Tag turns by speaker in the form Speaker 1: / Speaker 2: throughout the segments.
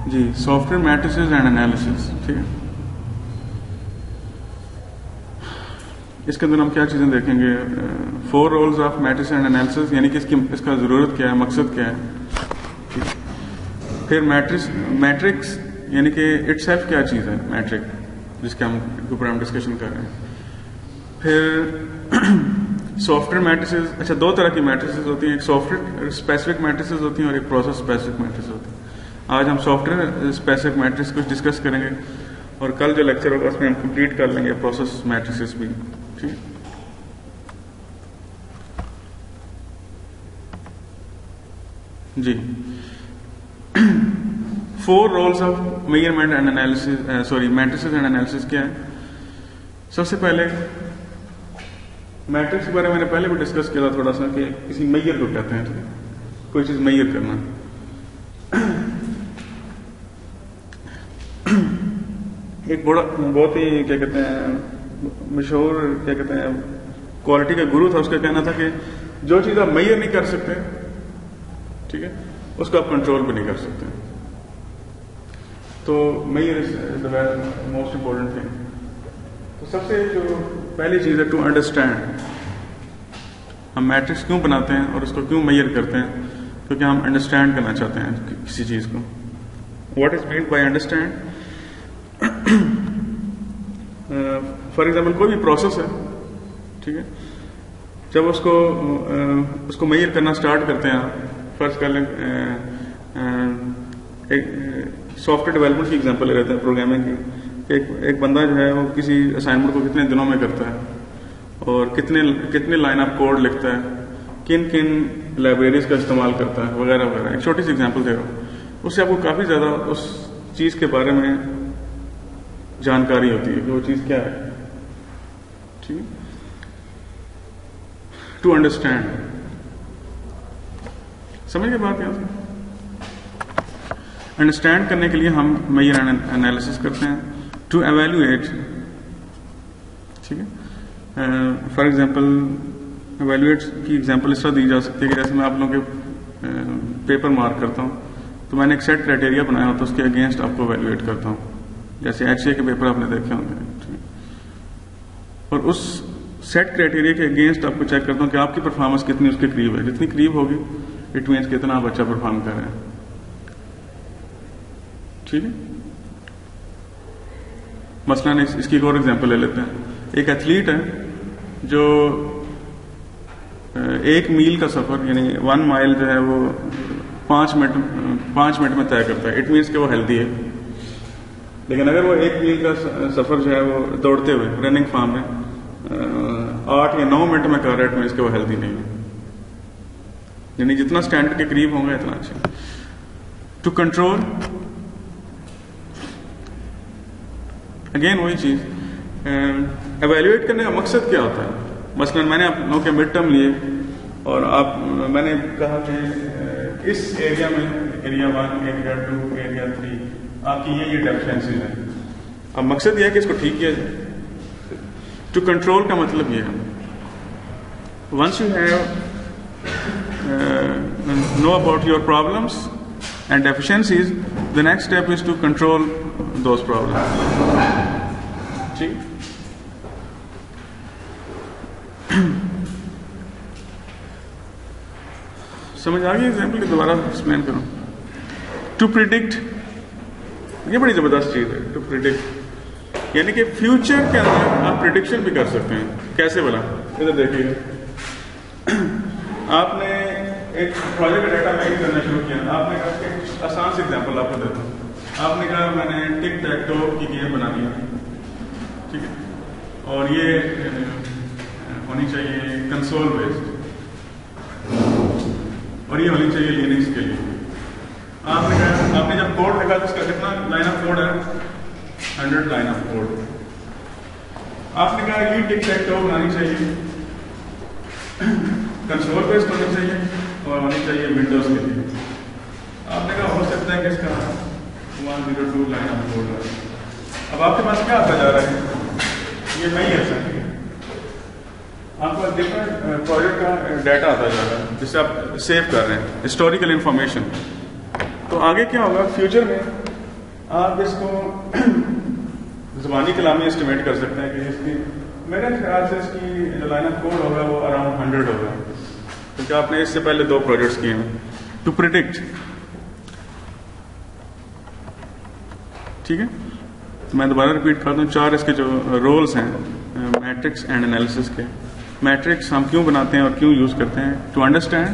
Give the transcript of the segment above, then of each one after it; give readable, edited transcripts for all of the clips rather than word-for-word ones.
Speaker 1: Ji, software matrices and analysis, ठीक है। इसके अंदर हम क्या चीज़ें देखेंगे, 4 roles of matrix and analysis, यानी कि इसका ज़रूरत क्या है, मकसद क्या है, ठीक। फिर मैट्रिक्स यानी कि इटसेल्फ क्या चीज़ है, मैट्रिक जिसके ऊपर हम डिस्कशन कर रहे हैं। फिर सॉफ्टवेयर मैट्रिसेस, अच्छा 2 तरह की मैट्रिसेस होती हैं, एक सॉफ्टवेयर स्पेसिफिक मैट्रिसेस होती हैं और एक प्रोसेस स्पेसिफिक मैट्रिसेस होती हैं। आज हम सॉफ्टवेयर स्पेसिफिक मैट्रिक्स कुछ डिस्कस करेंगे और कल जो लेक्चर होगा उसमें हम कंप्लीट कर लेंगे प्रोसेस मैट्रिसेस भी, ठीक। जी, 4 roles of measurement and analysis, sorry matrices and analysis क्या है। सबसे पहले मैट्रिक्स के बारे में मैंने पहले भी डिस्कस किया था थोड़ा सा कि किसी मेजर को कहते हैं, ठीक है, कोई चीज मेजर करना। एक बहुत ही क्या कहते हैं मशहूर क्या कहते हैं क्वालिटी का गुरु था, उसका कहना था कि जो चीज आप मेजर नहीं कर सकते, ठीक है, उसको आप कंट्रोल भी नहीं कर सकते। तो measure is the most important thing. तो सबसे जो पहली चीज है टू अंडरस्टैंड, हम मैट्रिक्स क्यों बनाते हैं और उसको क्यों मेजर करते हैं, क्योंकि हम अंडरस्टैंड करना चाहते हैं किसी चीज को। What is mean by understand, for example कोई भी प्रोसेस है, ठीक है, जब उसको मेजर करना स्टार्ट करते हैं आप, फर्स्ट कर लें एक सॉफ्टवेयर डेवलपमेंट की एग्जांपल ले लेते हैं, प्रोग्रामिंग की। एक बंदा जो है वो किसी असाइनमेंट को कितने दिनों में करता है और कितने लाइन ऑफ कोड लिखता है, किन किन लाइब्रेरीज का इस्तेमाल करता है, वगैरह वगैरह। एक छोटी सी एग्जांपल दे रहा हूँ, उससे आपको काफी ज्यादा उस चीज के बारे में जानकारी होती है कि वो चीज क्या है, ठीक है। टू अंडरस्टैंड, समझ के बात यहां से। अंडरस्टैंड करने के लिए हम मेजर एंड एनालिसिस करते हैं। टू एवेल्युएट, ठीक है। फॉर एग्जांपल एवेल्युएट की एग्जांपल इस तरह दी जा सकती है कि जैसे मैं आप लोगों के पेपर मार्क करता हूं, तो मैंने एक सेट क्राइटेरिया बनाया होता है, उसके अगेंस्ट आपको एवेल्युएट करता हूं। जैसे HCA के पेपर आपने देखे होंगे, और उस सेट क्राइटेरिया के अगेंस्ट आपको चेक करता हूं कि आपकी परफॉर्मेंस कितनी उसके करीब है। जितनी करीब होगी इट मीन्स कितना आप अच्छा परफॉर्म कर रहे हैं, ठीक है। मसलन इसकी एक और एग्जांपल ले लेते हैं। एक एथलीट है जो 1 मील का सफर यानी 1 माइल जो है वो 5 मिनट में तय करता है। इट मीन्स कि वो हेल्दी है। लेकिन अगर वो 1 मील का सफर जो है वो दौड़ते हुए रनिंग फॉर्म में 8 या 9 मिनट में कर रहा है, इट मीन्स कि वो हेल्दी नहीं है। यानी जितना स्टैंडर्ड के करीब होंगे इतना अच्छा। टू कंट्रोल, अगेन वही चीज, एवेल्युएट करने का मकसद क्या होता है। मसलन मैंने आप लोगों के मिड टर्म लिए और मैंने कहा कि इस एरिया में एरिया 1, एरिया 2, एरिया 3 आपकी ये डेफिशिएंसीज है। अब मकसद यह है कि इसको ठीक किया जाए। टू कंट्रोल का मतलब ये है, once you have know about your problems and deficiencies, the next step is to control those problems, ठीक। समझ आ गई एग्जाम्पल की, दोबारा एक्सप्लेन करूं। टू प्रिडिक्ट, ये बड़ी जबरदस्त चीज है। टू प्रिडिक्ट यानी कि फ्यूचर के अंदर आप प्रिडिक्शन भी कर सकते हैं। कैसे बोला, इधर देखिए, आपने एक प्रोजेक्ट का डाटा मैनेज करना शुरू किया। आपने कहा, एक आसान से एग्जांपल आपको देता हूं। आपने कहा मैंने टिक टैक टो की गेम बना लिया, ठीक है, और ये होनी चाहिए कंसोल बेस्ड और ये होनी चाहिए लिनक्स के लिए। आपने कहा, आपने जब कोड लिखा तो उसका कितना लाइन ऑफ कोड है, 100 लाइन ऑफ कोड। आपने कहा ये टिक टैक टो बनानी चाहिए, कंसोल बेस्ड होनी चाहिए और होनी चाहिए विंडोज के लिए। आपने कहा हो सकता है कि इसका 102 लाइन ऑफ कोड है। अब आपके पास क्या आता जा रहा है, ये नहीं है सर, आपका डिफरेंट प्रोजेक्ट का डाटा आता जा रहा है जिससे आप सेव कर रहे हैं हिस्टोरिकल इंफॉर्मेशन। तो आगे क्या होगा, फ्यूचर में आप इसको ज़बानी कलामी एस्टिमेट कर सकते हैं कि इसकी मेरे ख्याल से इसकी जो लाइन ऑफ कोड होगा वो अराउंड 100 होगा, क्योंकि आपने इससे पहले 2 प्रोजेक्ट्स किए हैं। टू प्रिडिक्ट, ठीक है, तो मैं दोबारा रिपीट करता हूँ। 4 इसके जो रोल्स हैं मैट्रिक्स एंड एनालिसिस के। मैट्रिक्स हम क्यों बनाते हैं और क्यों यूज करते हैं? To understand.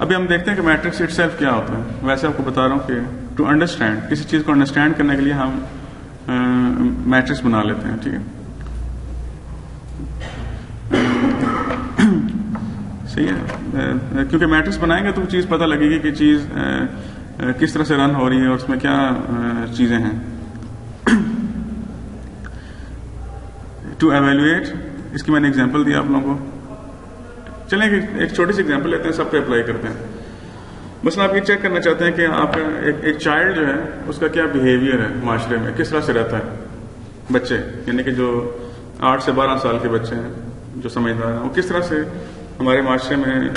Speaker 1: अभी हम देखते हैं कि मैट्रिक्स इटसेल्फ क्या होता है। वैसे आपको बता रहा हूँ कि टू अंडरस्टैंड, किसी चीज को अंडरस्टैंड करने के लिए हम मैट्रिक्स बना लेते हैं, ठीक है, सही है, क्योंकि मैट्रिक्स बनाएंगे तो चीज पता लगेगी कि चीज किस तरह से रन हो रही है और उसमें क्या चीजें हैं। टू एवेल्युएट, इसकी मैंने एग्जांपल दिया आप लोगों को। चलें एक छोटी सी एग्जांपल लेते हैं, सब पे अप्लाई करते हैं। बस आप ये चेक करना चाहते हैं कि आपका एक चाइल्ड जो है उसका क्या बिहेवियर है माशरे में, किस तरह से रहता है। बच्चे यानी कि जो 8 से 12 साल के बच्चे हैं जो समझदार हैं, वो किस तरह से हमारे माशरे में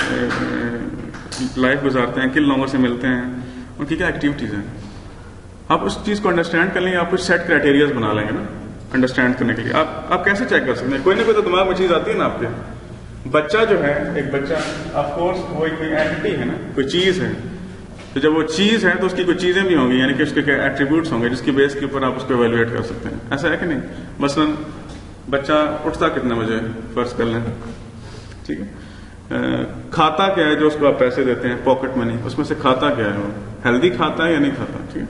Speaker 1: लाइफ गुजारते हैं, किन लोगों से मिलते हैं, उनकी क्या एक्टिविटीज हैं। आप उस चीज को अंडरस्टैंड कर लेंगे, आप कुछ सेट क्राइटेरियाज बना लेंगे ना अंडरस्टैंड करने के लिए। आप कैसे चेक कर सकते हैं? कोई ना कोई तो दिमाग में चीज आती है ना आपके। बच्चा जो है, एक बच्चा ऑफ कोर्स वो एक एंटिटी है ना, कोई चीज है। तो जब वो चीज है तो उसकी कोई चीजें भी होंगी, यानी कि उसके एट्रीब्यूट्स होंगे जिसकी बेस के ऊपर आप उसको एवेल्युएट कर सकते हैं। ऐसा है कि नहीं? मसलन बच्चा उठता कितने बजे फर्ज कर लें, ठीक है, खाता क्या है जो उसको आप पैसे देते हैं, पॉकेट मनी, उसमें से खाता क्या है, वो हेल्दी खाता है या नहीं खाता, ठीक है,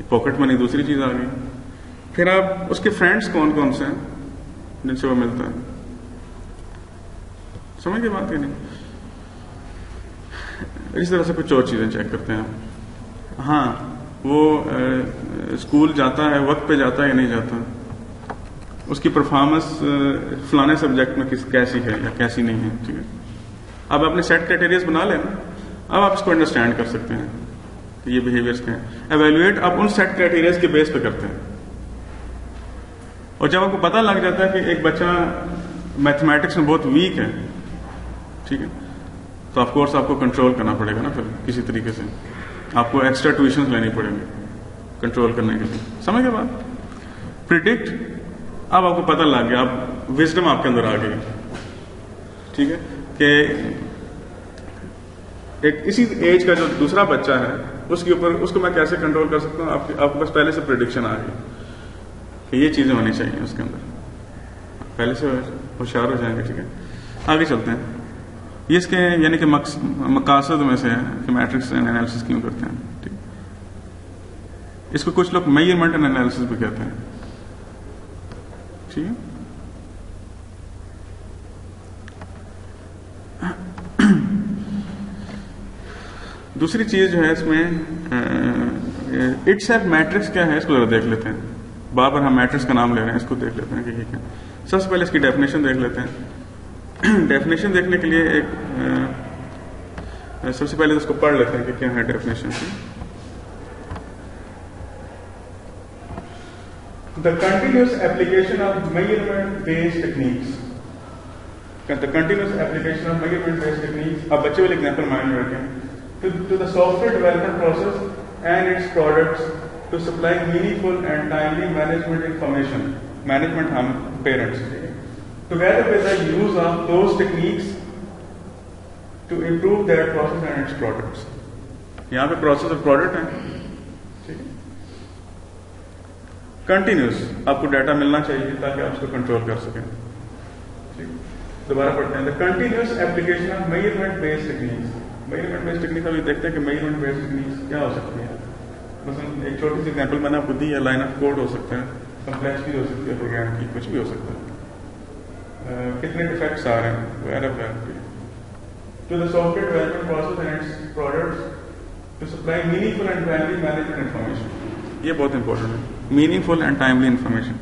Speaker 1: पॉकेट मनी दूसरी चीज आ गई। फिर आप उसके फ्रेंड्स कौन कौन से हैं जिनसे वो मिलता है, समझ के बात ही नहीं। इस तरह से कुछ और चीजें चेक करते हैं आप। हाँ, वो स्कूल जाता है, वक्त पे जाता है या नहीं जाता, उसकी परफॉर्मेंस फलाने सब्जेक्ट में कैसी है या कैसी नहीं है, ठीक है। अब आपने सेट क्राइटेरियाज बना लेना, अब आप इसको अंडरस्टैंड कर सकते हैं कि ये बिहेवियर्स क्या हैं। एवेल्युएट आप उन सेट क्राइटेरियाज के बेस पे करते हैं। और जब आपको पता लग जाता है कि एक बच्चा मैथमेटिक्स में बहुत वीक है, ठीक है, तो ऑफ कोर्स आपको कंट्रोल करना पड़ेगा ना, फिर किसी तरीके से आपको एक्स्ट्रा ट्यूशन लेनी पड़ेंगे कंट्रोल करने के लिए। समझ गए बात? प्रिडिक्ट, अब आपको पता लग गया, अब विजडम आपके अंदर आ गई, ठीक है, कि एक इसी एज का जो दूसरा बच्चा है उसके ऊपर उसको मैं कैसे कंट्रोल कर सकता हूँ। आपके पास पहले से प्रिडिक्शन आ गई कि ये चीजें होनी चाहिए उसके अंदर, पहले से होशियार हो जाएंगे, ठीक है। आगे चलते हैं। ये इसके यानी कि मकासद में से है कि मैट्रिक्स एंड एनालिसिस क्यों करते हैं, ठीक है। इसको कुछ लोग मेजरमेंट एंड एनालिसिस भी कहते हैं, ठीक है। दूसरी चीज जो है इसमें इटसेल्फ मैट्रिक्स क्या है, इसको जरा देख लेते हैं। बार बार हम मैट्रिक्स का नाम ले रहे हैं, इसको देख लेते हैं कि ये क्या। सबसे पहले इसकी डेफिनेशन देख लेते हैं। डेफिनेशन देखने के लिए सबसे पहले तो इसको पढ़ लेते हैं कि क्या है डेफिनेशन की। The continuous application of measurement based techniques, the continuous application of measurement based techniques. अब बच्चे वाले एग्जांपल माइंड में रखें। to the software development process and its products to supply meaningful and timely management information. Management हम parents, together with the use of those techniques to improve their process and its products. यहाँ पे process और product है, ठीक है। Continuous, आपको data मिलना चाहिए ताकि आप उसको कंट्रोल कर सकें, ठीक। दोबारा पढ़ते हैं। The continuous application of measurement based techniques. Measurement based technique अभी देखते हैं कि मेजरमेंट बेस्ड टेक्निक्स क्या हो सकती है। मतलब एक छोटी सी एग्जांपल मैंने आपको दी है, लाइन ऑफ कोड हो सकता है, कम्प्लेक्सिटी हो सकती है प्रोग्राम की, कुछ भी हो सकता है, कितने डिफेक्ट्स आ रहे हैं वगैरह वगैरह। To the software development process and its products to supply meaningful and timely management information. ये बहुत इंपॉर्टेंट है, मीनिंगफुल एंड टाइमली इन्फॉर्मेशन।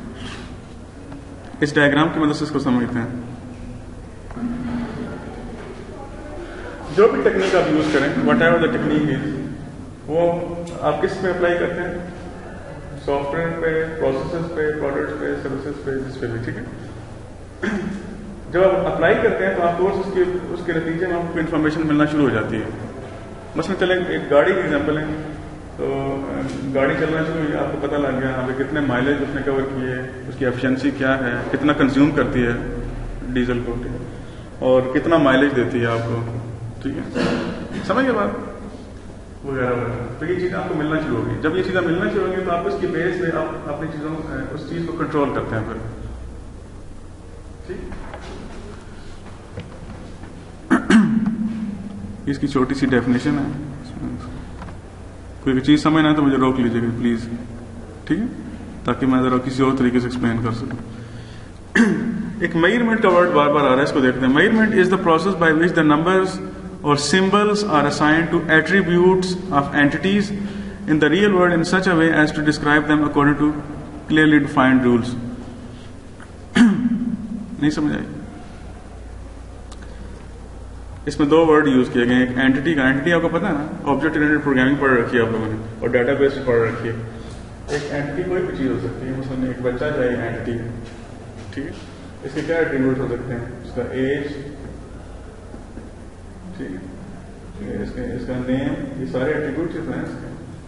Speaker 1: इस डायग्राम की मदद से इसको समझते हैं। जो भी टेक्निक आप यूज करें, what ever the technique is, वो आप किस पे अप्लाई करते हैं? सॉफ्टवेयर पे, प्रोसेसेस पे, प्रोडक्ट्स पे, सर्विसेज पे, जिस पे भी, ठीक है। जब आप अप्लाई करते हैं तो आपको उसके नतीजे में आपको इन्फॉर्मेशन मिलना शुरू हो जाती है। मसलन चलें एक गाड़ी की एग्जांपल है, तो गाड़ी चलना शुरू हुई, आपको पता लग गया यहाँ पे कितने माइलेज उसने कवर किए, उसकी एफिशिएंसी क्या है, कितना कंज्यूम करती है डीजल को, ठीक है, और कितना माइलेज देती है आपको, ठीक है, समझ गए बात वगैरह वगैरह। तो ये चीज़ें आपको मिलना शुरू होगी। जब ये चीज़ें मिलना शुरू होंगी तो आप उसकी बेस पे आप अपनी चीज़ों उस चीज़ को कंट्रोल करते हैं फिर, ठीक। इसकी छोटी सी डेफिनेशन है, कोई चीज़ समझ ना है तो मुझे रोक लीजिएगा प्लीज़, ठीक है, ताकि मैं ज़रा किसी और तरीके से एक्सप्लेन कर सकूं। एक मेजरमेंट का वर्ड बार बार आ रहा है, इसको देखते हैं। Measurement is the process by which the numbers or symbols are assigned to attributes of entities in the real world in such a way as to describe them according to clearly defined rules. नहीं समझ आई? इसमें दो word use किए गए, एक entity का, entity आपको पता है ना, ऑब्जेक्ट ओरिएंटेड प्रोग्रामिंग पढ़ रखी है आप लोगों ने, और डेटाबेस पढ़ रखी है। एक एंटिटी कोई भी चीज हो सकती है, उसमें एक बच्चा जो है एंटिटी है, ठीक है, इसके क्या एट्रीब्यूट हो सकते हैं, इसका एज, ठीक है, इसका नेम, ये सारे एट्रीब्यूट हैं,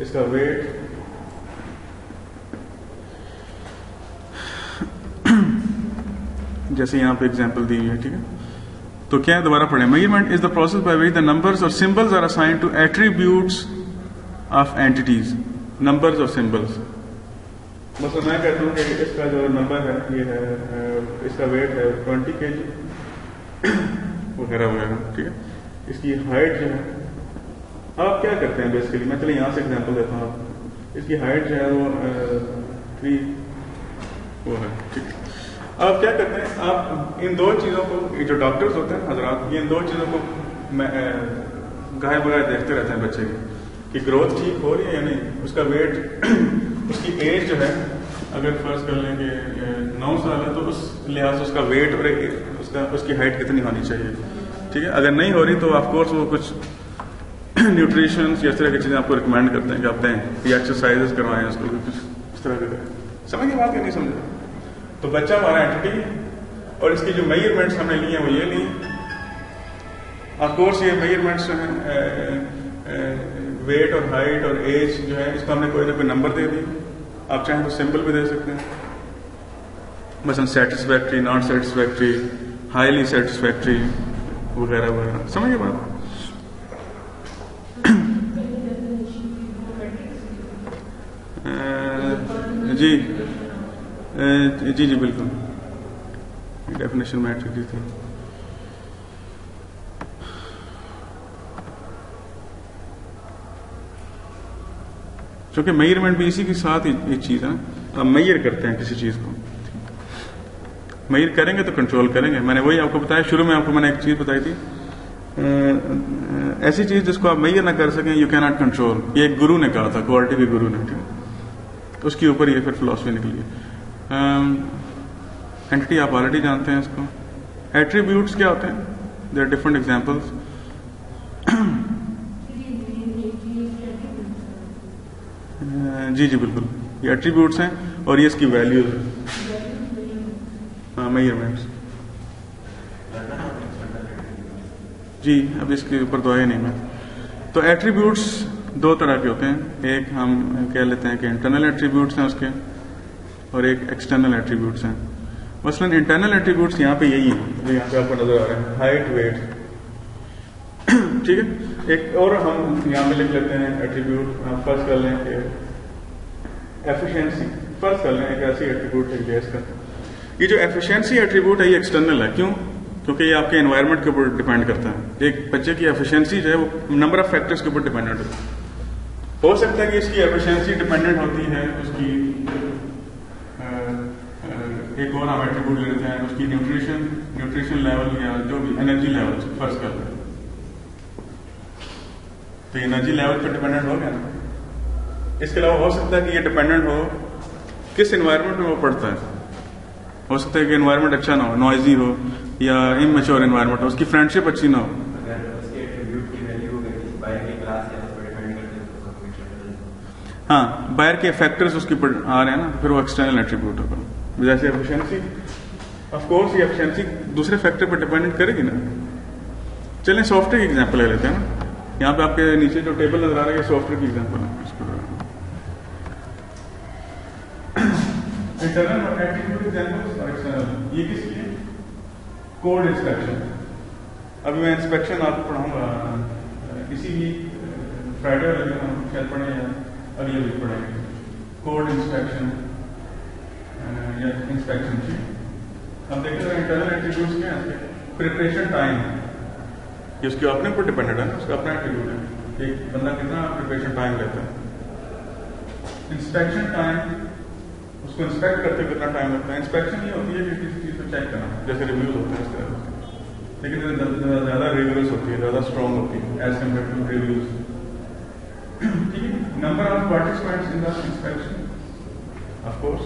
Speaker 1: इसका वेट, जैसे यहाँ पे एग्जांपल दी हुई है, ठीक है। तो क्या है, दोबारा पढ़ें। Measurement is the process by which the numbers or symbols are assigned to attributes of entities, numbers or symbols. बस मैं कहता हूँ कि इसका जो नंबर है ये है, इसका वेट है 20 kg वगैरह वगैरह, ठीक है। इसकी हाइट जो है, आप क्या करते हैं बेसिकली, मैं चलिए यहाँ से एग्जांपल देता हूँ। इसकी हाइट जो है वो 3 वो है, ठीक है। आप क्या करते हैं, आप इन दो चीज़ों को, ये जो डॉक्टर्स होते हैं हजरात, ये इन दो चीज़ों को गाय बगाए देखते रहते हैं बच्चे की, कि ग्रोथ ठीक हो रही है या नहीं, उसका वेट, उसकी एज जो है, अगर फर्ज कर लें कि 9 साल है, तो उस लिहाज से उसका वेट और उसकी हाइट कितनी होनी चाहिए, ठीक है। अगर नहीं हो रही तो ऑफकोर्स वो कुछ न्यूट्रिशन या इस तरह की चीज़ें आपको रिकमेंड करते हैं कि आप दें, या एक्सरसाइजेस करवाएं उसको, कुछ इस तरह के करें। समझ की बात या नहीं समझे? तो बच्चा हमारा एंटिटी, और इसकी जो मेजरमेंट्स हमने लिए वो ये ली। ऑफकोर्स ये मेजरमेंट्स जो हैं, वेट और हाइट और एज जो है, इसको हमने कोई ना कोई नंबर दे दी, आप चाहें तो सिंबल भी दे सकते हैं, मसलन satisfactory, not satisfactory, highly satisfactory वगैरह वगैरह। समझिए बात? जी जी जी बिल्कुल, डेफिनेशन मैट्रिक दी थी। क्योंकि मेजरमेंट भी इसी के साथ एक चीज है, आप मेजर करते हैं किसी चीज को, मेजर करेंगे तो कंट्रोल करेंगे। मैंने वही आपको बताया, शुरू में आपको मैंने एक चीज बताई थी, ऐसी चीज जिसको आप मेजर ना कर सकें, यू कैन नॉट कंट्रोल। ये एक गुरु ने कहा था, क्वालिटी के गुरु ने, ठीक, उसके ऊपर ये फिर फिलॉसफी निकली है। एंटिटी आप ऑलरेडी जानते हैं इसको। एट्रीब्यूट्स क्या होते हैं? There are different examples. जी जी बिल्कुल, ये एट्रीब्यूट्स हैं और ये इसकी वैल्यूज है, हाँ मेजरमेंट्स। जी अब इसके ऊपर तो आया नहीं मैं। तो एट्रीब्यूट्स दो तरह के होते हैं, एक हम कह लेते हैं कि इंटरनल एट्रीब्यूट्स हैं उसके, और एक एक्सटर्नल एट्रीब्यूट्स हैं। मसलन इंटरनल एट्रीब्यूट्स यहाँ पे यही है जो यहाँ पे आपको नजर आ रहे हैं, हाइट, वेट, ठीक है। एक और हम यहाँ पे लिख लेते हैं एट्रीब्यूट, हम फर्ज कर लें कि एफिशिएंसी, फर्ज कर लें एक ऐसी एट्रीब्यूट है गैस का। ये जो एफिशिएंसी एट्रीब्यूट है ये एक्सटर्नल है, क्यों? क्योंकि ये आपके एनवायरनमेंट के ऊपर डिपेंड करता है। एक बच्चे की एफिशिएंसी जो है वो नंबर ऑफ फैक्टर्स के ऊपर डिपेंडेंट है। हो सकता है कि इसकी एफिशिएंसी डिपेंडेंट होती है उसकी, एक और हम एट्रीब्यूट ले लेते हैं उसकी न्यूट्रिशन लेवल या जो भी एनर्जी लेवल फर्ज कर लें, तो एनर्जी लेवल पर डिपेंडेंट हो गया ना। इसके अलावा हो सकता है कि ये डिपेंडेंट हो किस एनवायरनमेंट में वो पढ़ता है। हो सकता है कि एनवायरनमेंट अच्छा ना हो, नॉइजी हो या इमैच्योर एनवायरनमेंट हो, उसकी फ्रेंडशिप अच्छी ना हो। हाँ, बाहर के फैक्टर्स उसके ऊपर आ रहे हैं ना, फिर वो एक्सटर्नल एट्रीब्यूट होगा। जैसे एफिशिएंसी, ऑफ कोर्स ये एफिशिएंसी दूसरे फैक्टर पर डिपेंडेंट करेगी ना। चलें सॉफ्टवेयर की एग्जांपल ले लेते हैं ना। यहाँ पे आपके नीचे जो टेबल नजर आ रहा है ये सॉफ्टवेयर की एग्जांपल है। इंटरनल एट्रीब्यूट एग्जांपल्स और एक्सटर्नल। ये किसकी है? Code inspection. अभी मैं इंस्पेक्शन आपको पढ़ाऊंगा किसी भी फ्राइडे वाले हम शायद पढ़े या अगले वीक पढ़ेंगे कोड इंस्पेक्शन या इंस्पेक्शन की। अब देखते हैं इंटरनल एट्रीब्यूट्स क्या है। प्रिपरेशन टाइम ये उसके अपने ऊपर डिपेंडेंट है, उसका अपना एट्रीब्यूट है। एक बंदा कितना प्रिपरेशन टाइम लेता है। इंस्पेक्शन टाइम उसको इंस्पेक्ट करते हुए कितना टाइम लगता है। इंस्पेक्शन ये होती है कि किसी चीज को चेक करना, जैसे रिव्यूज होते हैं इस तरह होते हैं, लेकिन ज्यादा रिगरस होती है, ज्यादा स्ट्रॉन्ग होती है एज कम्पेयर टू रिव्यूज। ठीक है। Number of participants in the inspection of course.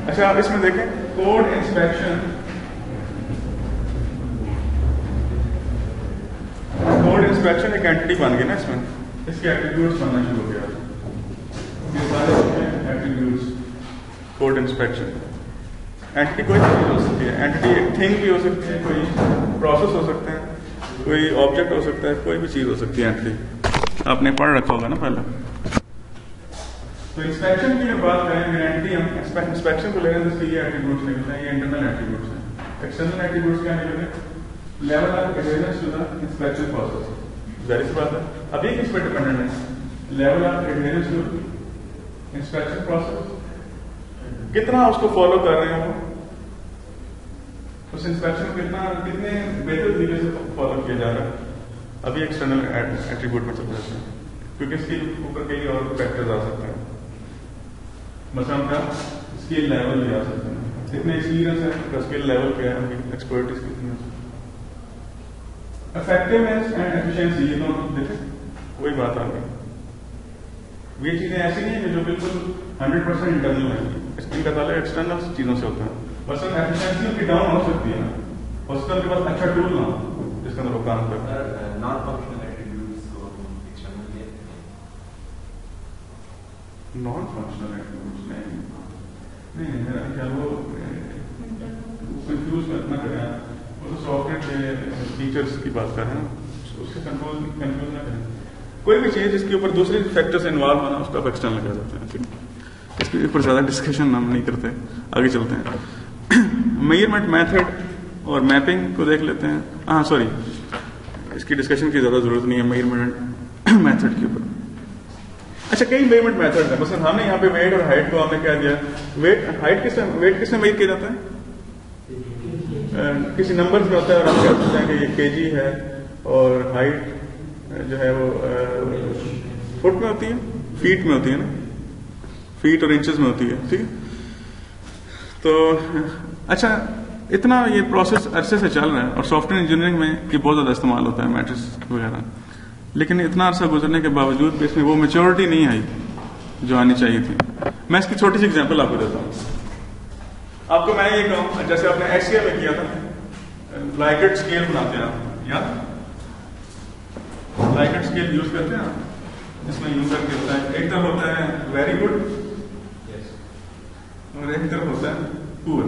Speaker 1: अच्छा आप इसमें देखें कोड इंस्पेक्शन, कोड इंस्पेक्शन एक एंटिटी बन गई ना, इसमें इसके एट्रीब्यूट्स बनना शुरू हो गया। ये सारे एट्रीब्यूट्स कोड इंस्पेक्शन। एंटिटी कोई भी चीज हो सकती है, एंटिटी एक थिंग भी हो सकती है, कोई प्रोसेस हो सकता है, कोई ऑब्जेक्ट हो सकता है, कोई भी चीज हो सकती है। एंटिटी आपने पढ़ रखा होगा ना पहले। तो इंस्पेक्शन की बात करेंगे, एंटिटी हम इंस्पेक्शन को लेकर तो ये एट्रीब्यूट्स निकलते हैं, ये इंटरनल एट्रीब्यूट्स हैं। एक्सटर्नल एट्रीब्यूट्स क्या निकलते? Level of adherence to the inspection process. जाहिर सी बात है, अभी किस पर डिपेंडेंट है? Level of adherence to inspection process, कितना उसको फॉलो कर रहे हैं वो, उस इंस्पेक्शन को कितने बेहतर तरीके से फॉलो किया जा रहा है। अभी एक्सटर्नल एट्रीब्यूट में चल जाते हैं, क्योंकि इसके ऊपर कई और फैक्टर्स आ सकते हैं। मतलब का स्किल लेवल भी आ सकते हैं, कितने एक्सपीरियंस है, उसका स्किल लेवल क्या है, उनकी एक्सपर्टीज कितनी है। इफेक्टिवनेस एंड एफिशिएंसी, ये दोनों देखें वही बात आ गई। ये चीजें ऐसी नहीं है जो बिल्कुल 100% इंटरनल है, इनका ताल्लुक एक्सटर्नल चीजों से होता है। बस एफिशिएंसी उनकी डाउन हो सकती है, और उसका उनके पास अच्छा टूल ना हो जिसके अंदर वो काम करता है।
Speaker 2: नॉन फंक्शनल एट्रीब्यूट्स को एक्सटर्नल कहते हैं।
Speaker 1: नॉन फंक्शनल एट्रीब्यूट्स नहीं मेरा ख्याल वो कंफ्यूज ना करें, वो तो सॉफ्टवेयर के फीचर्स की बात कर रहे हैं, उससे कंफ्यूज ना करें। कोई भी चीज जिसके ऊपर दूसरे फैक्टर्स इन्वॉल्व होना उसको आप एक्सटर्नल कह देते हैं। ठीक, इसके ऊपर ज्यादा डिस्कशन हम नहीं करते, आगे चलते हैं। मेजरमेंट मेथड और मैपिंग को देख लेते हैं। हाँ सॉरी, इसकी डिस्कशन की ज्यादा जरूरत नहीं है मेजरमेंट मेथड के ऊपर। अच्छा, कई मेजरमेंट मेथड है। मसलन हमने यहाँ पे वेट और हाइट को हमने क्या दिया, वेट किसमें मेजर किया जाता है? किसी नंबर में होता है, और हम कह सकते हैं कि ये केजी है, और हाइट जो है वो फुट में होती है, फीट में होती है ना, फीट और इंचेस में होती है। ठीक है, तो अच्छा इतना ये प्रोसेस अरसे से चल रहा है, और सॉफ्टवेयर इंजीनियरिंग में ये बहुत ज्यादा इस्तेमाल होता है मैट्रिक्स वगैरह, लेकिन इतना अरसा गुजरने के बावजूद भी इसमें वो मैच्योरिटी नहीं आई जो आनी चाहिए थी। मैं इसकी छोटी सी एग्जांपल आपको देता हूँ। आपको मैं ये कहूँ, जैसे आपने HCL में किया था, लाइकेट स्केल बनाते हैं आप, याद लाइकेट स्केल यूज करते हैं आप, जिसमें यूजर के होता है, एक तरफ होता है वेरी गुड और एक तरफ होता है पुअर।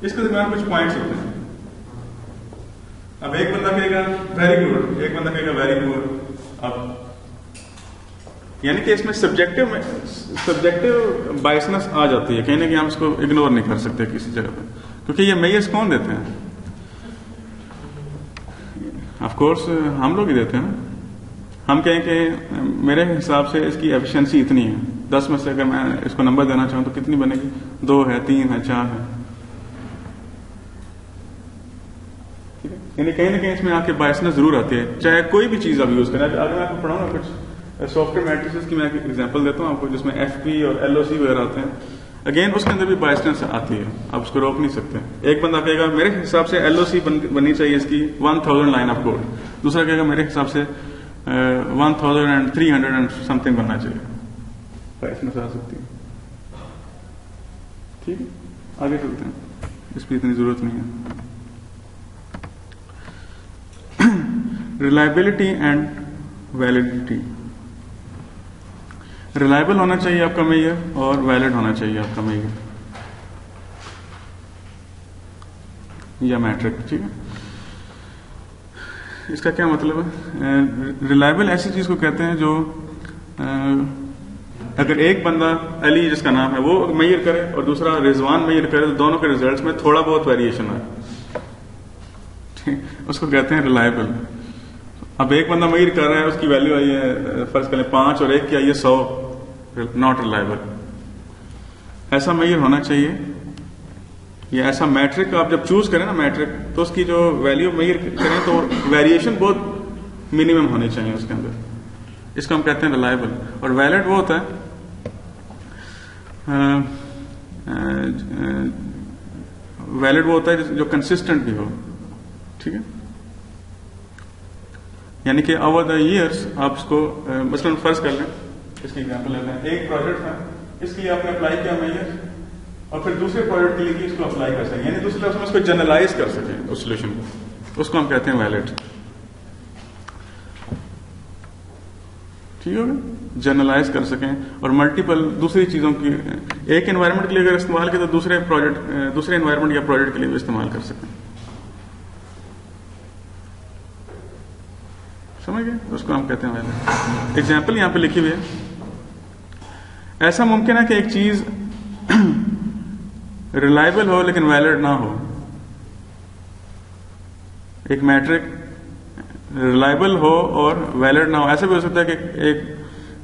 Speaker 1: इसके दरमियान कुछ पॉइंट्स होते हैं। अब एक बंदा कहेगा वेरी गुड, एक बंदा कहेगा वेरी पुअर। अब यानी कि इसमें सब्जेक्टिव बायसनेस आ जाती है, कहीं ना कहीं हम इसको इग्नोर नहीं कर सकते किसी जगह पे, क्योंकि ये मेजर्स कौन देते हैं? ऑफ कोर्स हम लोग ही देते हैं ना। हम कहें कि मेरे हिसाब से इसकी एफिशिएंसी इतनी है, 10 में से अगर मैं इसको नंबर देना चाहूं तो कितनी बनेगी? 2 है, 3 है, 4 है। यानी कहीं ना कहीं इसमें आके बायसनेस जरूर आती है, चाहे कोई भी चीज आप यूज करें। अगर मैं आपको पढ़ाऊंगा कुछ सॉफ्टवेयर मैट्रिसेस की मैं एक एग्जांपल देता हूं आपको, जिसमें FP और LOC वगैरह आते हैं। अगेन उसके अंदर भी बायसनेस आती है, आप उसको रोक नहीं सकते। एक बंदा कहेगा मेरे हिसाब से LOC बननी चाहिए इसकी 1000 लाइन ऑफ कोड, दूसरा कहेगा मेरे हिसाब से 1300 एंड समथिंग बनना चाहिए। बायसनेस आ सकती है। ठीक है, आगे चलते हैं, इस पर इतनी जरूरत नहीं है। Reliability and validity. रिलायबल होना चाहिए आपका मेजर, और वैलिड होना चाहिए आपका मेजर या मैट्रिक। ठीक है, इसका क्या मतलब है? रिलायबल ऐसी चीज को कहते हैं जो अगर एक बंदा अली जिसका नाम है वो मेजर करे और दूसरा रिजवान मेजर करे तो दोनों के रिजल्ट्स में थोड़ा बहुत वेरिएशन आए, उसको कहते हैं रिलायबल। अब एक बंदा मेजर कर रहा है, उसकी वैल्यू आई है फर्ज करें 5 और एक की आई है 100, नॉट रिलायबल। ऐसा मेजर होना चाहिए, या ऐसा मैट्रिक आप जब चूज करें ना मैट्रिक, तो उसकी जो वैल्यू मेजर करें तो वेरिएशन बहुत मिनिमम होनी चाहिए उसके अंदर, इसको हम कहते हैं रिलायबल। और वैलिड वो होता है वैलिड वो होता है जो कंसिस्टेंट भी हो, ठीक है। यानी कि ओवर द ईयर्स आप उसको मसलन फर्ज कर लें, इसकी एग्जांपल लेते हैं, एक प्रोजेक्ट है, इसके लिए आपने अप्लाई किया मेजर, और फिर दूसरे प्रोजेक्ट के लिए इसको अप्लाई कर सकें, यानी दूसरे लफ्ज़ में उसको जनरलाइज कर सकें उस सोल्यूशन को, उसको हम कहते हैं वैलिड। ठीक है, जनरलाइज कर सकें और मल्टीपल दूसरी चीजों की एक एनवायरनमेंट के लिए अगर इस्तेमाल किया तो दूसरे एनवायरनमेंट या प्रोजेक्ट के लिए भी इस्तेमाल कर सकें। समझ गए, उसको हम कहते हैं वैलिड। एग्जाम्पल यहां पे लिखी हुई है, ऐसा मुमकिन है कि एक चीज रिलायबल हो लेकिन वैलिड ना हो। एक मैट्रिक रिलायबल हो और वैलिड ना हो, ऐसा भी हो सकता है कि एक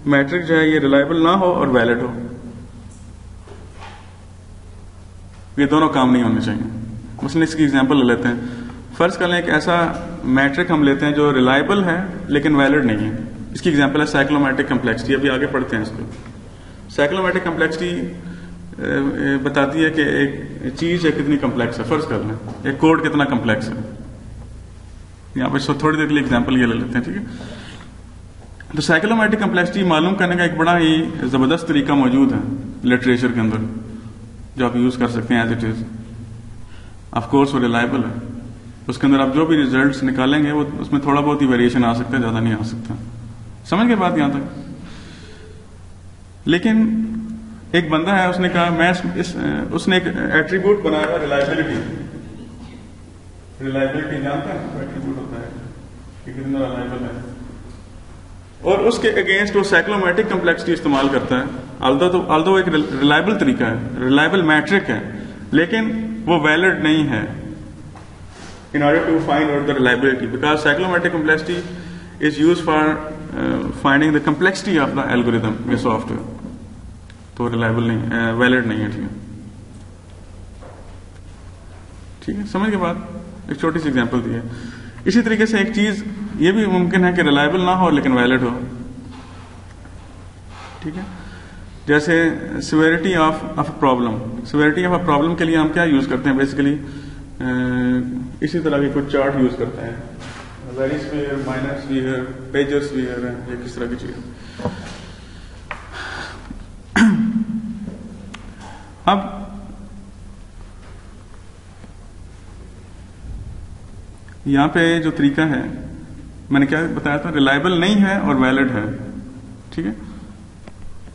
Speaker 1: मैट्रिक जो है ये रिलायबल ना हो और वैलिड हो, ये दोनों काम नहीं होने चाहिए। मसलन इसकी एग्जांपल ले लेते हैं, फर्ज कर लें एक ऐसा मैट्रिक हम लेते हैं जो रिलायबल है लेकिन वैलिड नहीं है। इसकी एग्जांपल है साइक्लोमैटिक कम्प्लेक्सिटी। अभी आगे पढ़ते हैं इसको। साइक्लोमैटिक कम्प्लेक्सिटी बताती है कि एक चीज है कितनी कम्प्लेक्स है। फर्ज कर लें एक कोड कितना कम्प्लेक्स है। यहाँ पर थोड़ी देर के लिए एग्जांपल ये ले लेते हैं, ठीक है। तो साइक्लोमैटिक कम्प्लेक्सिटी मालूम करने का एक बड़ा ही जबरदस्त तरीका मौजूद है लिटरेचर के अंदर, जो आप यूज कर सकते हैं as it is. Of course वो रिलायबल है, उसके अंदर आप जो भी रिजल्ट्स निकालेंगे वो उसमें थोड़ा बहुत ही वेरिएशन आ सकता है, ज्यादा नहीं आ सकता। समझ गए बात यहां तक। लेकिन एक बंदा है, उसने कहा उसने एक एट्रीब्यूट बनाया रिलायबिलिटी। रिलायबिलिटी जानते हैं एट्रीब्यूट होता है कि कितना रिलायबल है, और उसके अगेंस्ट वो साइक्लोमैटिक कम्प्लेक्सिटी इस्तेमाल करता है। अल्दो एक रिलायबल तरीका है, रिलायबल मैट्रिक है, लेकिन वो वैलिड नहीं है in order to find out the reliability, because cyclomatic complexity is used for finding the complexity of the algorithm या software। तो रिलायबल नहीं, वैलिड नहीं है, ठीक है। ठीक है, समझ के बाद एक छोटी सी एग्जांपल दी है। इसी तरीके से एक चीज ये भी मुमकिन है कि रिलायबल ना हो लेकिन वैलिड हो, ठीक है। जैसे severity of a problem. Severity of a problem के लिए हम क्या यूज करते हैं? बेसिकली इसी तरह के कुछ चार्ट यूज करते हैं, very sphere, minor sphere, pager sphere, ये किस तरह की चीज। अब यहां पे जो तरीका है मैंने क्या बताया था, रिलायबल नहीं है और वैलिड है, ठीक है।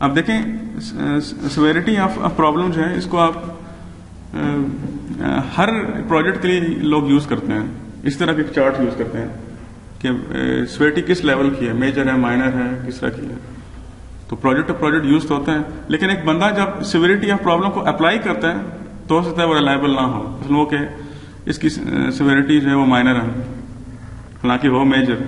Speaker 1: अब देखें सिवियरिटी ऑफ प्रॉब्लम जो है इसको आप हर प्रोजेक्ट के लिए लोग यूज करते हैं। इस तरह के चार्ट यूज करते हैं कि सिवियरिटी किस लेवल की है, मेजर है, माइनर है, किस तरह की है। तो प्रोजेक्ट टू प्रोजेक्ट यूज होता है, लेकिन एक बंदा जब सिवियरिटी ऑफ प्रॉब्लम को अप्लाई करता है तो हो सकता है वो रिलायबल ना हो। मतलब वो कि इसकी सिवियरिटी जो है वो माइनर है, हालांकि हो मेजर,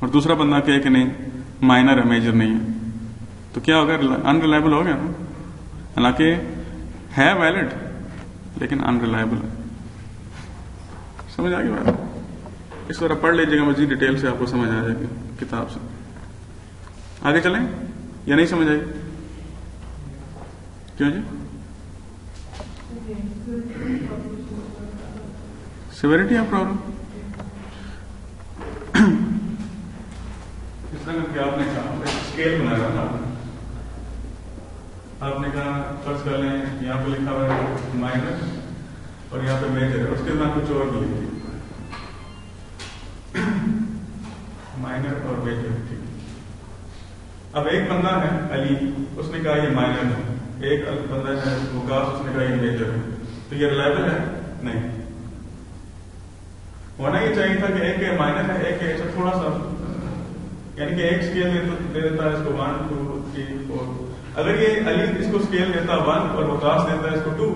Speaker 1: और दूसरा बंदा कहे कि नहीं माइनर है, मेजर नहीं है, तो क्या होगा? अनरिलायबल हो गया ना। हालांकि है वैलिड लेकिन अनरिलायबल है। समझ आ गई बात? इस तरह पढ़ लीजिएगा, मजीद डिटेल से आपको समझ आ जाएगी किताब से। आगे चलें या नहीं समझ आई? क्यों जी? सिवियरिटी ऑफ प्रॉब्लम इस तरह कि आपने कहा स्केल बनाया था, आपने कहा फर्ज कर लें यहाँ पे लिखा हुआ है माइनर और यहाँ पे मेजर है, उसके साथ कुछ और भी लिखिए, माइनर और मेजर, ठीक। अब एक बंदा है अली, उसने कहा ये माइनर है, एक बंदा है वकास, उसने कहा ये मेजर है, तो ये रिलायबल है? नहीं। होना ये चाहिए था कि एक माइनर है, एक ऐसा थोड़ा सा यानी कि एक स्केल दे देता है इसको 1 2 3 4। अगर ये अली इसको स्केल देता 1 और वकास देता है इसको 2,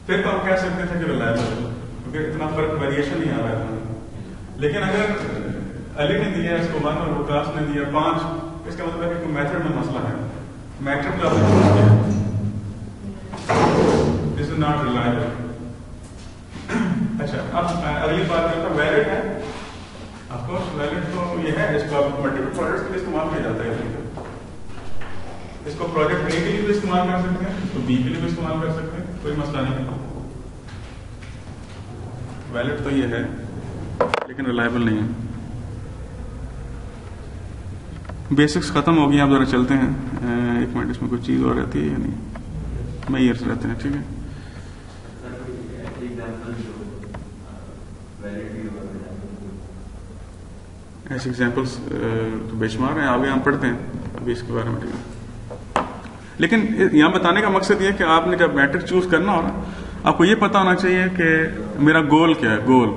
Speaker 1: फिर तो हम कह सकते थे कि रिलायबल, क्योंकि इतना फर्क वेरिएशन नहीं आ रहा है। लेकिन अगर अली ने दिया इसको 1 और वकास ने दिया 5, इसका मतलब है कि मेथड में मसला है, मेथड का आपने यूज किया, दिस इज नॉट रिलायबल। अच्छा, अब अगली बात करता हूं, वैलिड है। ऑफकोर्स वैलिड तो ये है, इसको आप मल्टीपल प्रोजेक्ट्स के लिए इस्तेमाल किया जाता है। इसको प्रोजेक्ट ए के लिए भी इस्तेमाल कर सकते हैं, इसको बी के लिए भी इस्तेमाल कर सकते हैं, कोई मसला नहीं। वैलिड तो ये है लेकिन रिलायबल नहीं है। बेसिक्स खत्म हो गई, आप जरा चलते हैं। एक मिनट, इसमें कोई चीज और रहती है या नहीं? मेयर्स रहते हैं, ठीक है। ऐसे एग्जाम्पल्स तो बेशुमार हैं, आगे हम पढ़ते हैं अभी इसके बारे में, ठीक है। लेकिन यहाँ बताने का मकसद ये है कि आपने जब मैट्रिक चूज करना हो ना, आपको ये पता होना चाहिए कि मेरा गोल क्या है, गोल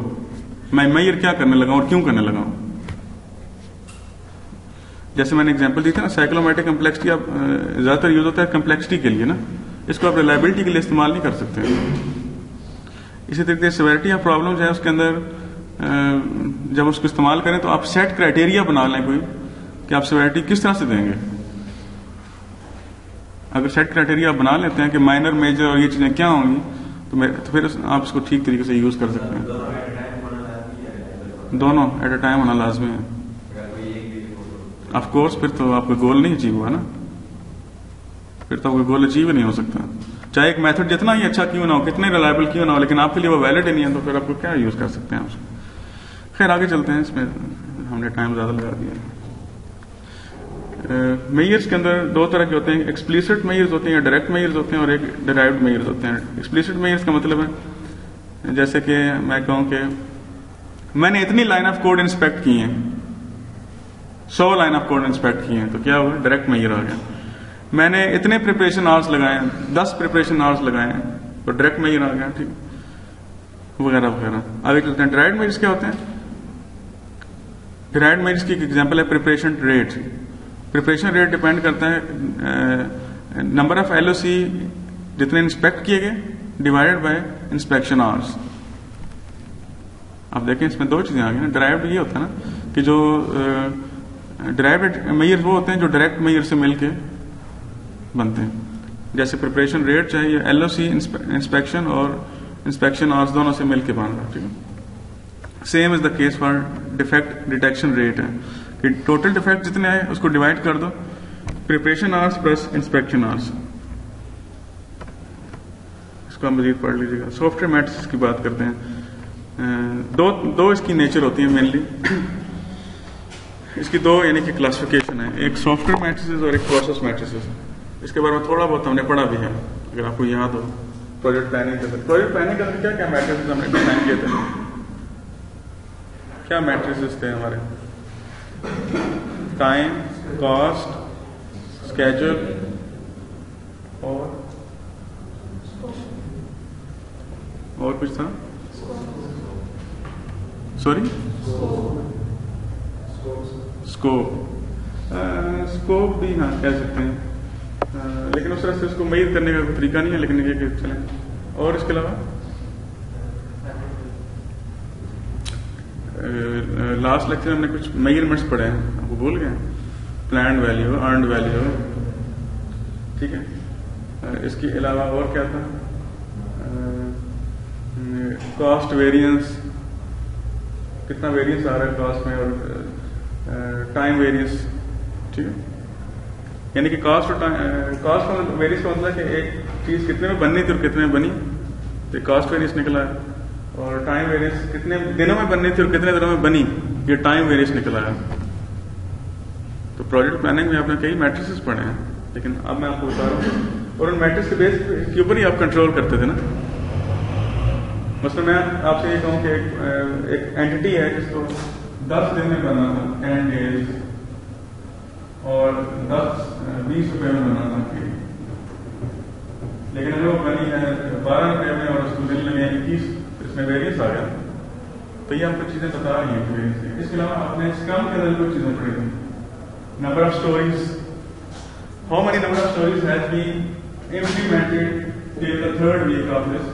Speaker 1: मैं मेयर क्या करने लगा और क्यों करने लगा हूं। जैसे मैंने एग्जांपल दी थी ना, साइक्लोमेट्रिक कम्प्लेक्सिटी अब ज्यादातर यूज होता है कम्प्लेक्सिटी के लिए ना, इसको आप रिलायबिलिटी के लिए इस्तेमाल नहीं कर सकते। इसी तरीके से सिवियरिटी ऑफ प्रॉब्लम है उसके अंदर, जब उसको इस्तेमाल करें तो आप सेट क्राइटेरिया बना लें कोई कि आप सिवियरिटी किस तरह से देंगे। अगर सेट क्राइटेरिया आप बना लेते हैं कि माइनर मेजर और ये चीजें क्या होंगी, तो फिर आप इसको ठीक तरीके से यूज कर सकते हैं। दोनों एट अ टाइम होना लाजमी है। ऑफ कोर्स फिर तो आपका गोल नहीं अचीव हुआ ना, फिर तो आपका गोल अचीव नहीं हो सकता। चाहे एक मेथड जितना ही अच्छा क्यों ना हो, कितने रिलायबल क्यों ना हो, लेकिन आपके लिए वो वैलिड ही नहीं है, तो फिर आपको क्या यूज कर सकते हैं उसको। खैर आगे चलते हैं, इसमें हमने टाइम ज्यादा लगा दिया। मेयर्स के अंदर दो तरह के होते हैं, एक्सप्लिसिट मेयर्स होते हैं या डायरेक्ट मेयर्स होते हैं, और एक डिराइव्ड मेयर्स होते हैं। एक्सप्लिसिट मेयर्स का मतलब है जैसे कि मैं कहूं कि मैंने इतनी लाइन ऑफ कोड इंस्पेक्ट की हैं, 100 लाइन ऑफ कोड इंस्पेक्ट किए हैं, तो क्या हुआ, डायरेक्ट मेयर आ गया। मैंने इतने प्रिपरेशन आवर्स लगाए हैं, 10 प्रिपरेशन आवर्स लगाए हैं, तो डायरेक्ट मेयर आ गया, ठीक, वगैरह वगैरह। अब एक डिराइव्ड मेयर्स क्या होते हैं? डिराइव्ड मेयर्स की एक एग्जांपल है preparation rate. Preparation rate depend करता है नंबर ऑफ LOC जितने इंस्पेक्ट किए गए डिवाइडेड बाय इंस्पेक्शन आवर्स। आप देखें इसमें दो चीजें आ गई ना। डिराइव्ड ये होता है ना कि जो डिराइव्ड मेयर वो होते हैं जो डायरेक्ट मेयर से मिलके बनते हैं, जैसे प्रिपरेशन रेट चाहिए LOC इंस्पेक्शन और इंस्पेक्शन आवर्स दोनों से मिलके बन रहा है, ठीक है। Same is the case for defect detection rate है कि टोटल डिफेक्ट जितने आए उसको डिवाइड कर दो preparation hours plus inspection hours. इसको हम मजीद पढ़ लीजिएगा। सॉफ्टवेयर मैट्रिक्स की बात करते हैं। दो इसकी नेचर होती है मेनली। इसकी दो यानी कि क्लासिफिकेशन है, एक सॉफ्टवेयर मैट्रिसेस और एक प्रोसेस मैट्रिसेस। इसके बारे में थोड़ा बहुत हमने पढ़ा भी है, अगर आपको याद हो। प्रोजेक्ट प्लानिंग के अंदर, प्रोजेक्ट प्लानिंग के अंदर क्या क्या मैट्रिसेस हमने डिफाइन किए थे? क्या मैट्रिसेस थे हमारे? टाइम, कॉस्ट, स्केड्यूल और कुछ था? सॉरी, स्कोप भी हाँ कह सकते हैं, लेकिन उस तरह से उसको मेजर करने का कोई तरीका नहीं है, लेकिन ये चलें। और इसके अलावा लास्ट लेक्चर में हमने कुछ मेजरमेंट्स पढ़े हैं, आपको भूल गए? प्लान्ड वैल्यू, अर्नड वैल्यू, ठीक है। इसके अलावा और क्या था? कॉस्ट वेरिएंस, कितना वेरिएंस आ रहा है कॉस्ट में, और टाइम वेरिएंस, ठीक है। यानी कि कॉस्ट और वेरिएंस का मतलब है कि एक चीज कितने में बननी थी और कितने में बनी, तो कॉस्ट वेरिएंस निकला है। और टाइम वेरिएंस कितने दिनों में बननी थी और कितने दिनों में बनी, ये टाइम वेरिएंस निकला है। तो प्रोजेक्ट प्लानिंग में आपने कई मैट्रिसेस पढ़े हैं, लेकिन अब मैं आपको बता रहा हूँ, और उन मैट्रिक्स के बेस के ऊपर ही आप कंट्रोल करते थे ना। मतलब मैं आपसे ये कहूँ कि एक एंटिटी है जिसको 10 दिन में बनना था, 10 डेज, और 20 रुपए में बनना था, लेकिन अगर वो बनी है 12 रुपए में और उसको दिन लगे 21, इसमें वेरियंस आ गया। तो ये हमको चीजें बता रही हैं। इसके अलावा आपने स्क्रम के अंदर कुछ चीजें पढ़ी, number of stories, how many number of stories has been implemented till the 3rd week of this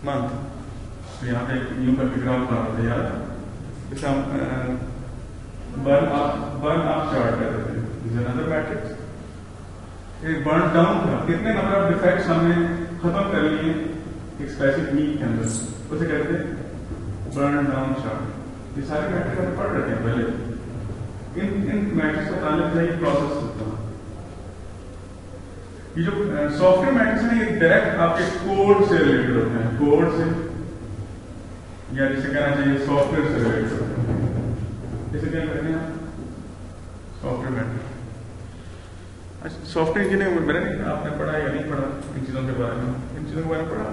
Speaker 1: month. तो यहाँ पे यूं करके ग्राफ बना रहे थे यार, इसे हम बर्न अप चार्ट कर देते हैं। This is another matrix. एक बर्न डाउन था, कितने नंबर ऑफ डिफेक्ट्स हमने खत्म कर लिए एक स्पेसिफिक वीक के अंदर, उसे कहते हैं बर्न डाउन चार्ट। ये सारे मैट्रिक्स हम पढ़ रहे हैं पहले। इन मैट्रिक्स का ताल्लुक है ये प्रोसेस होता है। ये जो सॉफ्टवेयर मैट्रिक्स हैं ये डायरेक्ट आपके कोड से रिलेटेड होते हैं, कोड से या जिसे कहना चाहिए सॉफ्टवेयर से रिलेटेड होते हैं। जैसे क्या करते हैं सॉफ्टवेयर मैट्रिक्स। सॉफ्टवेयर इंजीनियरिंग में मैंने नहीं, आपने पढ़ा या नहीं पढ़ा इन चीजों के बारे में? इन चीजों के बारे में पढ़ा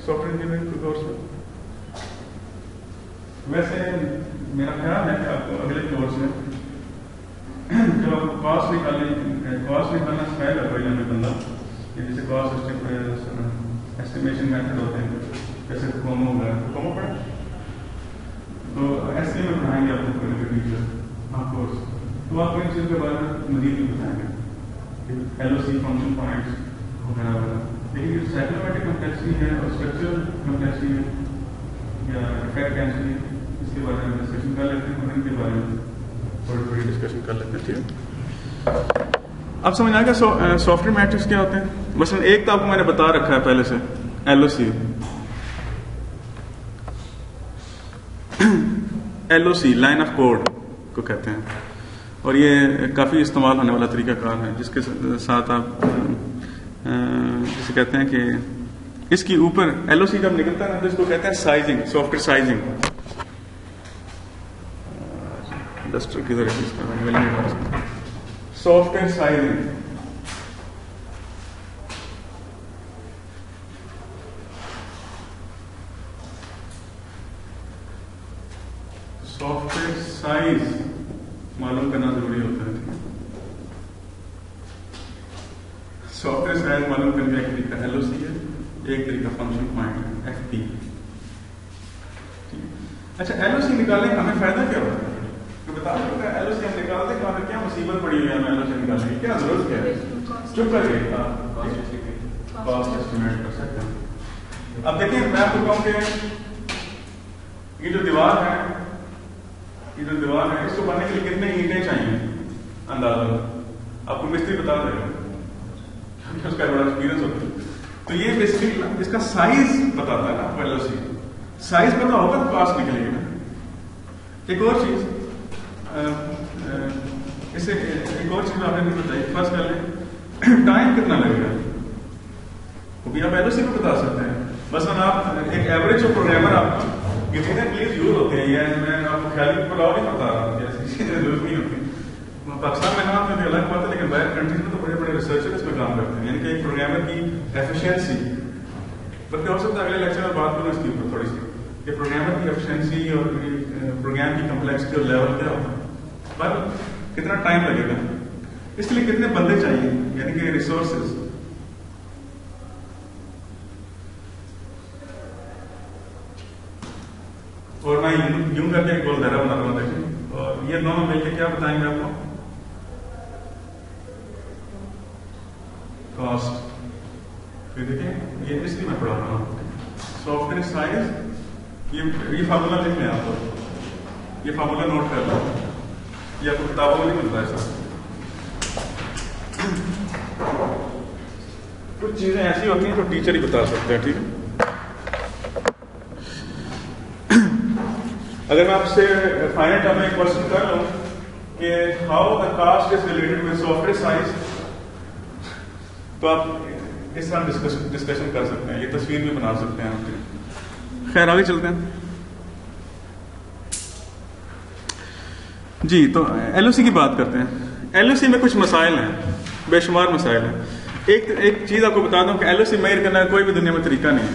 Speaker 1: सॉफ्टवेयर इंजीनियरिंग के कोर्स में? वैसे मेरा ख्याल है कि आपको अगले कोर्स में जब आपको कॉस्ट निकालना सिखाएगा कोई ना कोई बंदा, जैसे कॉस्ट एस्टिमेशन मेथड होते हैं, जैसे कोमो होगा, कोमो पढ़ा तो ऐसे में पढ़ाएंगे आपको कोई ना कोई टीचर कोर्स, तो आपको इन चीज़ों के बारे में मजीद भी बताएंगे, LOC फंक्शन पॉइंट्स वगैरह वगैरह। लेकिन जो साइक्लोमेट्रिक कॉम्प्लेक्सिटी है और स्ट्रक्चरल कॉम्प्लेक्सिटी है या इफेक्ट डेंसिटी, इसके बारे में डिस्कशन कर लेते हैं और इनके बारे में थोड़ी डिस्कशन कर लेते हैं। ठीक है, अब समझ आ गया सॉफ्टवेयर मैट्रिक्स क्या होते हैं। मसलन एक तो आपको मैंने बता रखा है पहले से, LOC लाइन ऑफ कोड को कहते हैं, और ये काफी इस्तेमाल होने वाला तरीकाकार है, जिसके साथ आप जिसे कहते हैं कि इसके ऊपर LOC जब निकलता है ना तो इसको कहते हैं साइजिंग, सॉफ्टवेयर साइजिंग। डस्टर किधर है इसका? Software sizing. सॉफ्टवेयर साइज मालूम करना जरूरी होता है। सॉफ्टवेयर साइज मालूम करने का एक तरीका LOC है, एक तरीका फंक्शन पॉइंट है FP। अच्छा, LOC निकालने का हमें फायदा क्या होता है? तो बता दो LOC हम निकालते हैं, क्या मुसीबत पड़ी हुई है हमें LOC निकालने की, क्या जरूरत क्या है? चुप करके कॉस्ट एस्टिमेट कर सकते हैं। अब देखिए मैं आपको कहूं कि ये जो दीवार है इसको बनने के लिए कितने ईंटें चाहिए अंदाजा आपको मिस्त्री बता देगा, उसका बड़ा एक्सपीरियंस होता है। तो ये बेसिकली इसका साइज बताता है ना आपको। LOC साइज पता होगा तो कॉस्ट निकलेगी ना। एक और चीज इसे एक और चीज आपने बताई, फर्स्ट कर लें टाइम कितना लगेगा, वो भी आप LOC में बता सकते हैं। बस आप एक एवरेज जो प्रोग्रामर आप ये प्लीज यूज होते हैं, या मैं आपको ख्याल पुलाव नहीं बता रहा हूँ, यूज नहीं होती। पाकिस्तान में नाम में अलग बात है, लेकिन बाहर कंट्रीज में तो बड़े बड़े रिसर्चर इसमें काम करते हैं, यानी कि एक प्रोग्रामर की एफिशिएंसी, बल्कि हो सकता है अगले लेक्चर में बात करूँ इसके ऊपर थोड़ी सी, कि प्रोग्रामर की एफिशिएंसी और प्रोग्राम की कम्प्लेक्सिटी और लेवल क्या होता है, पर कितना टाइम लगेगा, इसके लिए कितने बंदे चाहिए, यानी कि रिसोर्सेज। और मैं यूं करके एक गोल दायरा बना रहा हूं, देखिए, और ये दोनों मिलकर क्या बताएंगे आपको? कॉस्ट। फिर देखिए ये इसलिए मैं पढ़ा रहा हूं सॉफ्टवेयर साइज। ये फार्मूला लिख लें आप, ये फार्मूला नोट कर लो, ये आपको किताबों में नहीं मिलता है सर। कुछ चीजें ऐसी होती हैं जो टीचर ही बता सकते हैं, ठीक है। अगर मैं आपसे फाइनल टर्म में एक क्वेश्चन कर लूं कि how the cost is related with software size, तो आप इस तरह डिस्कशन कर सकते हैं, ये तस्वीर भी बना सकते हैं। खैर आगे चलते हैं जी। तो LOC की बात करते हैं। LOC में कुछ मसाइल हैं, बेशुमार मसाइल हैं। एक चीज आपको बता दूं कि LOC मेजर करने का कोई भी दुनिया में तरीका नहीं है।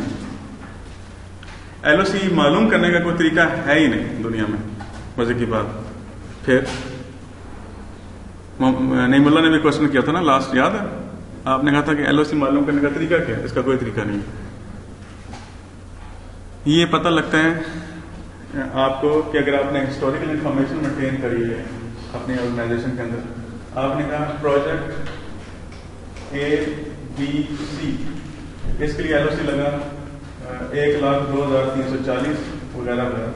Speaker 1: LOC मालूम करने का कोई तरीका है ही नहीं दुनिया में। मजे की बात, फिर नईमुल्ला ने भी क्वेश्चन किया था ना लास्ट, याद है? आपने कहा था कि LOC मालूम करने का तरीका क्या है? इसका कोई तरीका नहीं है। ये पता लगता है आपको कि अगर आपने हिस्टोरिकल इंफॉर्मेशन मेंटेन करी है अपनी ऑर्गेनाइजेशन के अंदर, आपने कहा प्रोजेक्ट ABC, इसके लिए LOC लगा 1,02,340 वगैरह वगैरह,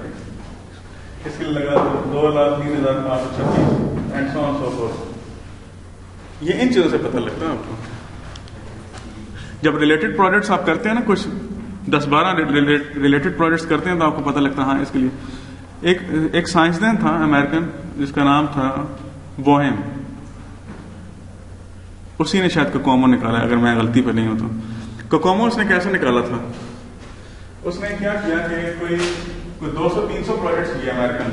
Speaker 1: इसके लिए लगा 2,03,536 and so on so fourth. ये इन चीजों से पता लगता है आपको। जब रिलेटेड प्रोजेक्ट्स आप करते हैं ना, कुछ 10-12 रिलेटेड प्रोजेक्ट्स करते हैं, तो आपको पता लगता है हाँ इसके लिए। एक साइंसदान था अमेरिकन जिसका नाम था बोहेम, उसी ने शायद कोकोमो निकाला, अगर मैं गलती पर नहीं हूं तो। कोकोमो उसने कैसे निकाला था? उसने क्या किया कि कोई 200-300 प्रोजेक्ट्स किए अमेरिकन।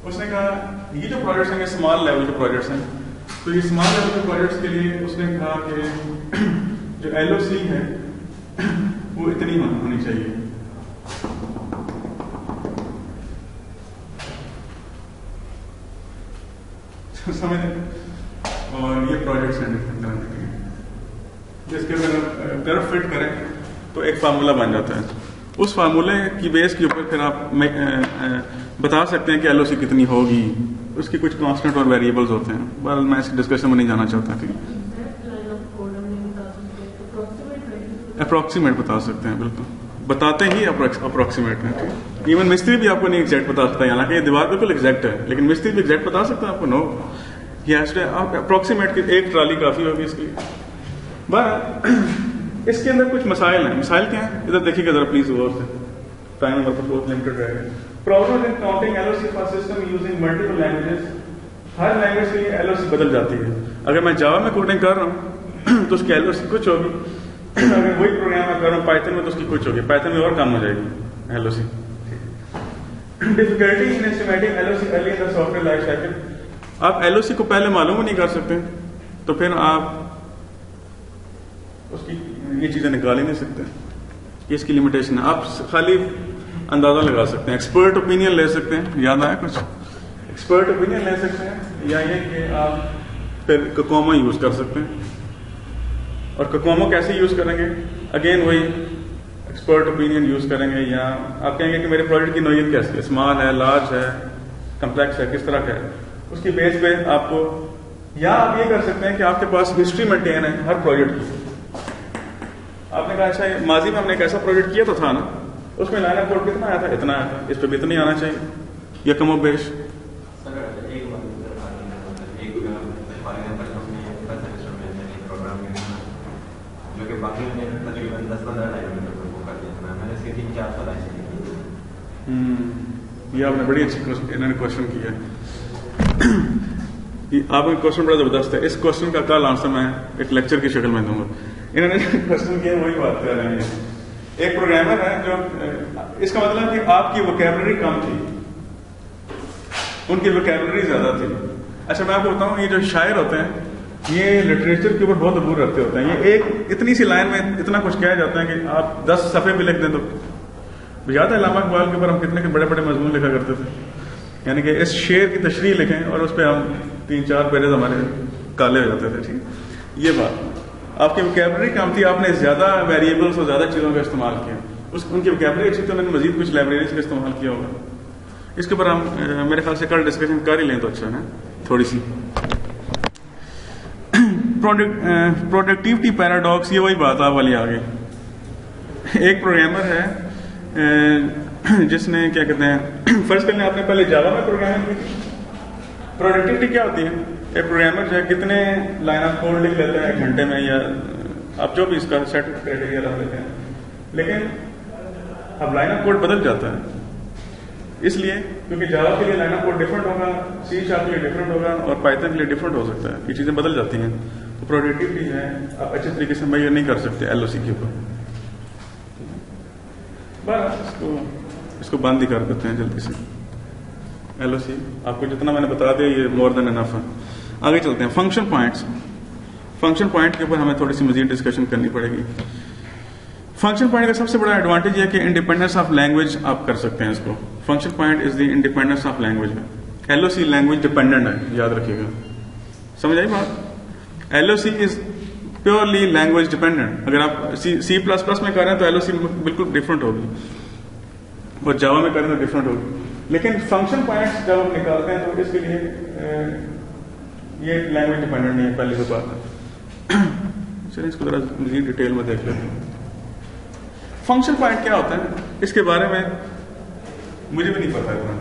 Speaker 1: उसने कहा ये जो प्रोजेक्ट्स हैं, स्मॉल लेवल के प्रोजेक्ट्स हैं, तो ये स्मॉल लेवल के प्रोजेक्ट्स के लिए उसने कहा कि जो LOC है वो इतनी होनी चाहिए। समझ, और ये प्रोजेक्ट्स हैं जिसके अगर कर्व फिट करें तो एक फार्मूला बन जाता है। उस फार्मूले की बेस के ऊपर फिर आप बता सकते हैं कि LOC कितनी होगी। उसकी कुछ कांस्टेंट और वेरिएबल्स होते हैं। बहरहाल मैं इस डिस्कशन में नहीं जाना चाहता। ठीक, अप्रोक्सीमेट बता सकते हैं, बिल्कुल बताते ही अप्रोक्सीमेट है। ठीक, इवन मिस्त्री भी आपको नहीं एग्जैक्ट बता सकता, हालांकि ये दीवार बिल्कुल एग्जैक्ट है, लेकिन मिस्त्री भी एग्जैक्ट बता सकता है आपको। नो, आप अप्रोक्सीमेट की एक ट्राली काफी होगी इसके लिए। इसके अंदर कुछ मसाइल हैं। मसाइल क्या है, इधर देखिएगा जरा प्लीज गौर से, टाइम हमारे पास बहुत लिमिटेड रहेगा। Problem in counting LOC for system using multiple languages. Her language के लिए LOC बदल जाती है। अगर मैं जावा में कोडिंग कर रहा हूँ तो उसकी LOC कुछ होगी, अगर वही प्रोग्राम मैं कर रहा हूँ पाइथन में तो उसकी कुछ होगी, पाइथन में और कम हो जाएगी LOC। Difficulty in estimating LOC early in the software life cycle. आप LOC को पहले मालूम नहीं कर सकते, तो फिर आप उसकी ये चीजें निकाल ही नहीं सकते। ये इसकी लिमिटेशन है। आप खाली अंदाजा लगा सकते हैं, एक्सपर्ट ओपिनियन ले सकते हैं, याद आया कुछ, एक्सपर्ट ओपिनियन ले सकते हैं, या ये कि आप फिर कोकोमो यूज कर सकते हैं। और कोकोमो कैसे यूज करेंगे? अगेन वही एक्सपर्ट ओपिनियन यूज करेंगे, या आप कहेंगे कि मेरे प्रोजेक्ट की नोयत कैसी है, स्मॉल है, लार्ज है, कम्प्लेक्स है, किस तरह का है, उसकी बेस पे आपको, या आप ये कर सकते हैं कि आपके पास हिस्ट्री मेंटेन है हर प्रोजेक्ट की। आपने कहा अच्छा माजी में हमने एक ऐसा प्रोजेक्ट किया तो था ना, उसमें लाइन ऑफ कोड कितना आया था, इतना आया था, इस पे भी इतना ही आना चाहिए, या कमो बेश। ये आपने बड़ी अच्छी इन्होंने क्वेश्चन किया। आपने क्वेश्चन बड़ा जबरदस्त है। इस क्वेश्चन का कल आंसर मैं एक लेक्चर की शक्ल में दूंगा। इन्होंने क्वेश्चन किया वही बात कर रहे हैं। एक प्रोग्रामर है जो, इसका मतलब कि आपकी वोकैबुलरी कम थी, उनकी वोकैबुलरी ज्यादा थी। अच्छा मैं आपको बताऊं, ये जो शायर होते हैं ये लिटरेचर के ऊपर बहुत अबूर रखते होते हैं। ये एक इतनी सी लाइन में इतना कुछ कहा जाता है कि आप 10 सफ़े भी लिख दें तो। याद है अल्लामा इकबाल के ऊपर हम कितने के बड़े बड़े मजमून लिखा करते थे, यानी कि इस शेर की तशरीह लिखें और उस पर हम 3-4 पेरेज हमारे काले हो जाते थे। ठीक, ये बात आपकी वोकैबुलरी कम थी, आपने ज्यादा वेरिएबल्स और ज्यादा चीजों का इस्तेमाल किया। उनकी वोकैबुलरी अच्छी तो उन्होंने मजीद कुछ लाइब्रेरीज का इस्तेमाल किया होगा। इसके ऊपर हम मेरे ख्याल से कल डिस्कशन कर ही लें तो अच्छा है थोड़ी सी। प्रोडक्टिविटी पैराडॉक्स, ये वही बात आप वाली आ गई। एक प्रोग्रामर है जिसने क्या कहते हैं, फर्स्ट करने आपने पहले जावा में प्रोग्रामिंग की थी। प्रोडक्टिविटी क्या होती है? एक प्रोग्रामर जो है कितने लाइन ऑफ कोड लिख लेते हैं 1 घंटे में, या आप जो भी इसका सेट क्राइटेरिया रख लेते हैं, लेकिन अब लाइन ऑफ कोड बदल जाता है। इसलिए क्योंकि जावा के लिए लाइन ऑफ कोड डिफरेंट होगा, C# के लिए डिफरेंट होगा, और पाइथन के लिए डिफरेंट हो सकता है। ये चीजें बदल जाती हैं, तो प्रोडक्टिविटी है आप अच्छे तरीके से मेजर नहीं कर सकते LOC के ऊपर। बस इसको बंद ही कर देते हैं जल्दी से। LOC आपको जितना मैंने बता दिया ये मोर देन इनफ है। आगे चलते हैं फंक्शन पॉइंट्स। फंक्शन पॉइंट के ऊपर हमें थोड़ी सी मजीद डिस्कशन करनी पड़ेगी। फंक्शन पॉइंट का सबसे बड़ा एडवांटेज है कि इंडिपेंडेंस ऑफ लैंग्वेज आप कर सकते हैं इसको। Function point is the independence of language. LOC language dependent है, याद रखिएगा। समझ आई बात? LOC is purely language dependent. अगर आप C++ में कर रहे हैं तो LOC बिल्कुल डिफरेंट होगी। और जावा में करें तो डिफरेंट होगी। लेकिन फंक्शन पॉइंट्स जब हम निकालते हैं तो इसके लिए ये लैंग्वेज डिपेंडेंट नहीं है, पहले तो बात है। चलिए इसको जरा मजीद डिटेल में देख लेते हैं। फंक्शन पॉइंट क्या होता है इसके बारे में मुझे भी नहीं पता इतना,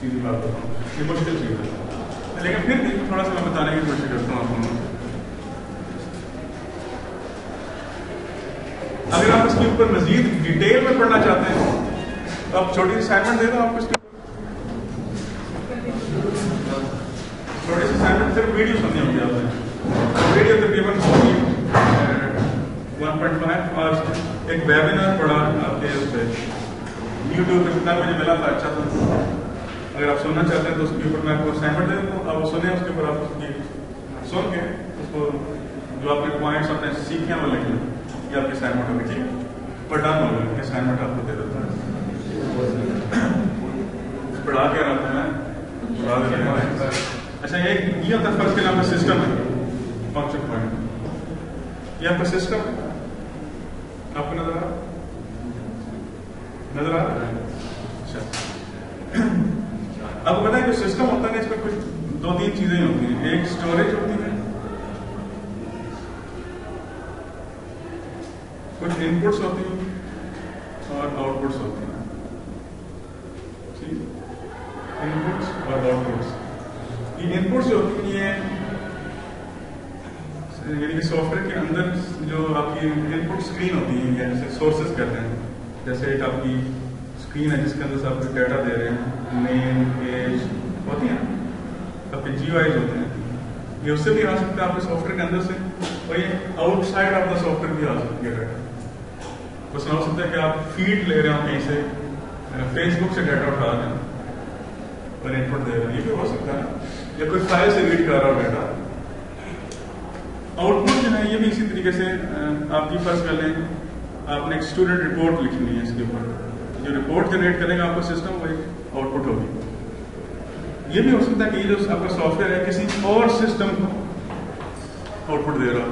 Speaker 1: सीधी बात बताऊँ, ये मुश्किल चीज़ है, लेकिन फिर भी थोड़ा सा मैं बताने की कोशिश करता हूँ आपको। अगर आप इसके ऊपर मजीद डिटेल में पढ़ना चाहते हैं तो आप छोटी सी असाइनमेंट दे दो आपको इसके छोटी सी असाइनमेंट, सिर्फ वीडियो सुननी होगी आपने। वीडियो तकरीबन 1.5 और एक वेबिनार पढ़ा आपके उस पर यूट्यूब पे कितना मुझे मिला था, अच्छा था। अगर आप सुनना चाहते हैं तो उसके ऊपर मैं आपको असाइनमेंट दे देता हूँ, आप वो सुने, उसके ऊपर आप उसकी सुन के उसको जो आपने पॉइंट्स आपने सीखे हैं वो लिख लें, ये आपकी असाइनमेंट होगी, ठीक है। पर डन हो गया, असाइनमेंट आपको दे देता हूँ। पढ़ा के रहा था मैं, पढ़ा दे रहा हूँ। अच्छा, ये होता है फर्स्ट के नाम का सिस्टम है, फंक्शन पॉइंट। ये आपका सिस्टम है, आपको नजर आ रहा है? अच्छा, आपको पता है कि सिस्टम होता है ना, इसमें कुछ 2-3 चीजें होती हैं। एक स्टोरेज होती है, कुछ इनपुट्स होती हैं और आउटपुट्स होती हैं। इनपुट्स और आउटपुट्स। ये इनपुट्स जो होती हैं ये यानी कि सॉफ्टवेयर के अंदर जो आपकी इनपुट स्क्रीन होती है, जैसे सोर्सेज कहते हैं, जैसे एक आपकी स्क्रीन है जिसके अंदर से आप डाटा दे रहे हैं, नेम, एज होती है, आपके GUIs होते हैं, ये उससे भी आ सकता है आपके सॉफ्टवेयर के अंदर से, और ये आउटसाइड ऑफ द सॉफ्टवेयर भी आ सकती है डाटा। बस हो सकता है कि आप फीड ले रहे हो कहीं से, फेसबुक से डाटा उठा रहे हैं और इनपुट दे रहे हैं, ये भी हो सकता है, या कोई फाइल से रीड कर रहा हो डाटा। आउटपुट जो है ये भी इसी तरीके से आपकी फर्ज कर लें, आपने एक स्टूडेंट रिपोर्ट लिखनी है, इसके ऊपर जो रिपोर्ट जनरेट करेगा आपका सिस्टम वो एक आउटपुट होगी। ये भी हो सकता है कि ये जो आपका सॉफ्टवेयर है किसी और सिस्टम को आउटपुट दे रहा हो,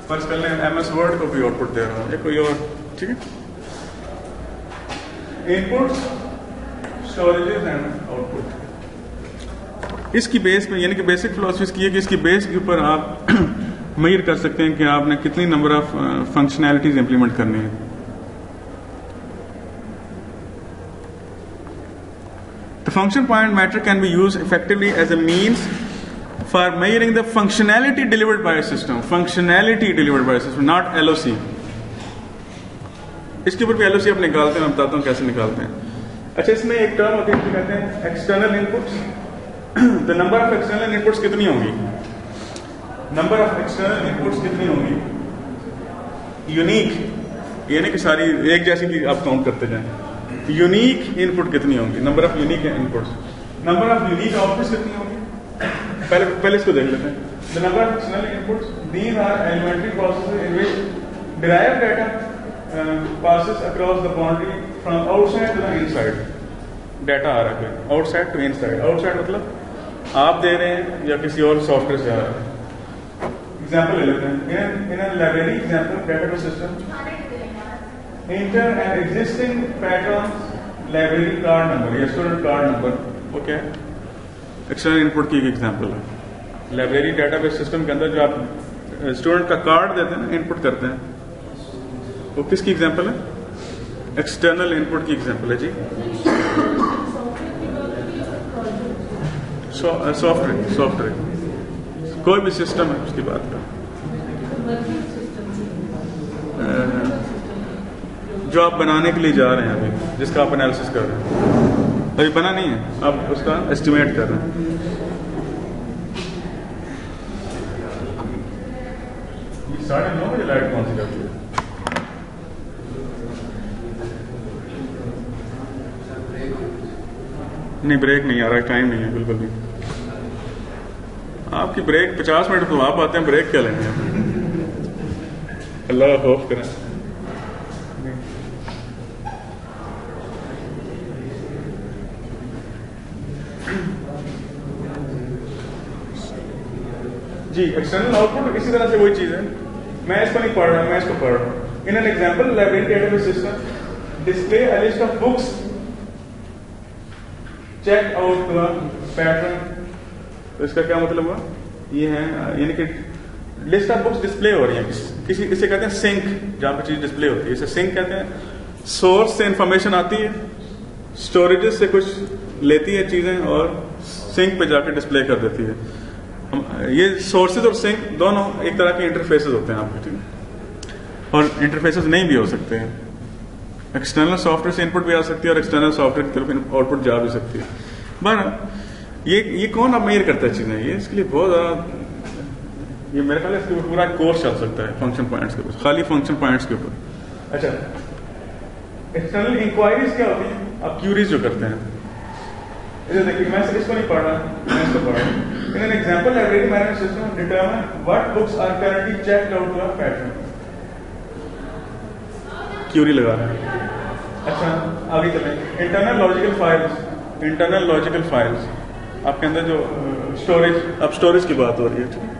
Speaker 1: फर्ज कर लें MS वर्ड को भी आउटपुट दे रहा हो या कोई और, ठीक है। Input, storages and output. इसकी बेस पे यानी कि बेसिक फिलॉसफी इसकी है कि इसकी बेस के ऊपर आप मेजर कर सकते हैं कि आपने कितनी नंबर ऑफ फंक्शनैलिटीज इंप्लीमेंट करनी है। The function point metric can be used effectively as a means for measuring the functionality delivered by a system. Functionality delivered by a system, not LOC. इसके ऊपर भी LOC आप निकालते हैं, मैं बताता हूँ कैसे निकालते हैं। अच्छा, इसमें एक टर्म होती है जिसे कहते हैं external inputs. The number of external inputs कितनी होंगी? नंबर ऑफ एक्सटर्नल इनपुट्स कितनी होंगी? यूनिक यानी कि सारी एक जैसी की आप काउंट करते जाएं। यूनिक इनपुट कितनी होंगी? Number of unique inputs. Number of unique outputs कितनी होंगी? पहले इसको देख लेते हैं। The number of external inputs, these are elementary processes in which derived data passes across the boundary from outside to the inside. Data आ रहा है आउटसाइड टू इनसाइड। आउटसाइड मतलब आप दे रहे हैं या किसी और सॉफ्टवेयर से आ रहा है। एग्जाम्पल ले लेते हैं। इन library example, database system inter an existing pattern library card number या स्टूडेंट कार्ड नंबर, वो क्या है? एक्सटर्नल इनपुट की एक एग्जाम्पल है। लाइब्रेरी डेटाबेस सिस्टम के अंदर जो आप स्टूडेंट का कार्ड देते हैं, इनपुट करते हैं, वो किसकी एग्जाम्पल है? एक्सटर्नल इनपुट की एग्जाम्पल है जी। सॉफ्टवेयर कोई भी सिस्टम है उसकी बात कर, जो आप बनाने के लिए जा रहे हैं अभी, जिसका आप एनालिसिस कर रहे हैं, अभी बना नहीं है, आप उसका एस्टिमेट कर रहे हैं। ये 9:30 बजे लाइट कौन सी जाती है? नहीं, ब्रेक नहीं आ रहा है, टाइम नहीं है बिल्कुल भी। आपकी ब्रेक 50 मिनट तो आप आते हैं, ब्रेक क्या लेंगे? अल्लाह खौफ करें। जी, एक्सटर्नल आउटपुट इसी तरह से वही चीज है। मैं इसको नहीं पढ़ रहा, मैं इसको पढ़ रहा हूँ। In an example, library database system display a list of books check out हुआ पैटर्न, तो इसका क्या मतलब हुआ, ये है यानी कि लिस्ट ऑफ बुक्स डिस्प्ले हो रही है, किसी इसे कहते हैं सिंक, जहां पर चीज डिस्प्ले होती है, इसे सिंक कहते हैं। सोर्स से इंफॉर्मेशन आती है, स्टोरेजेस से कुछ लेती है चीजें और सिंक पे जाकर डिस्प्ले कर देती है। ये सोर्सेज और सिंक दोनों एक तरह के इंटरफेसेस होते हैं आपके, ठीक है, और इंटरफेसेस नहीं भी हो सकते हैं। एक्सटर्नल सॉफ्टवेयर से इनपुट भी आ सकती है और एक्सटर्नल सॉफ्टवेयर की तरफ आउटपुट जा भी सकती है। बट ये कौन अब मेजर करता है चीजें, ये इसके लिए बहुत ज्यादा, ये मेरे ख्याल इसके ऊपर पूरा कोर्स चल सकता है फंक्शन पॉइंट्स के ऊपर, खाली फंक्शन पॉइंट्स के ऊपर। अच्छा, एक्सटर्नल इंक्वायरीज क्या होती है, आप क्यूरीज जो करते हैं, इसे देखिए मैं इसको नहीं पढ़ रहा, मैं इसको पढ़ रहा हूं। In an example library management system determine what books are currently checked out to a pattern, query लगा रहे हैं। अच्छा, आगे चलें, इंटरनल लॉजिकल फाइल्स, आपके अंदर जो स्टोरेज, अब स्टोरेज की बात हो रही है, ठीक है,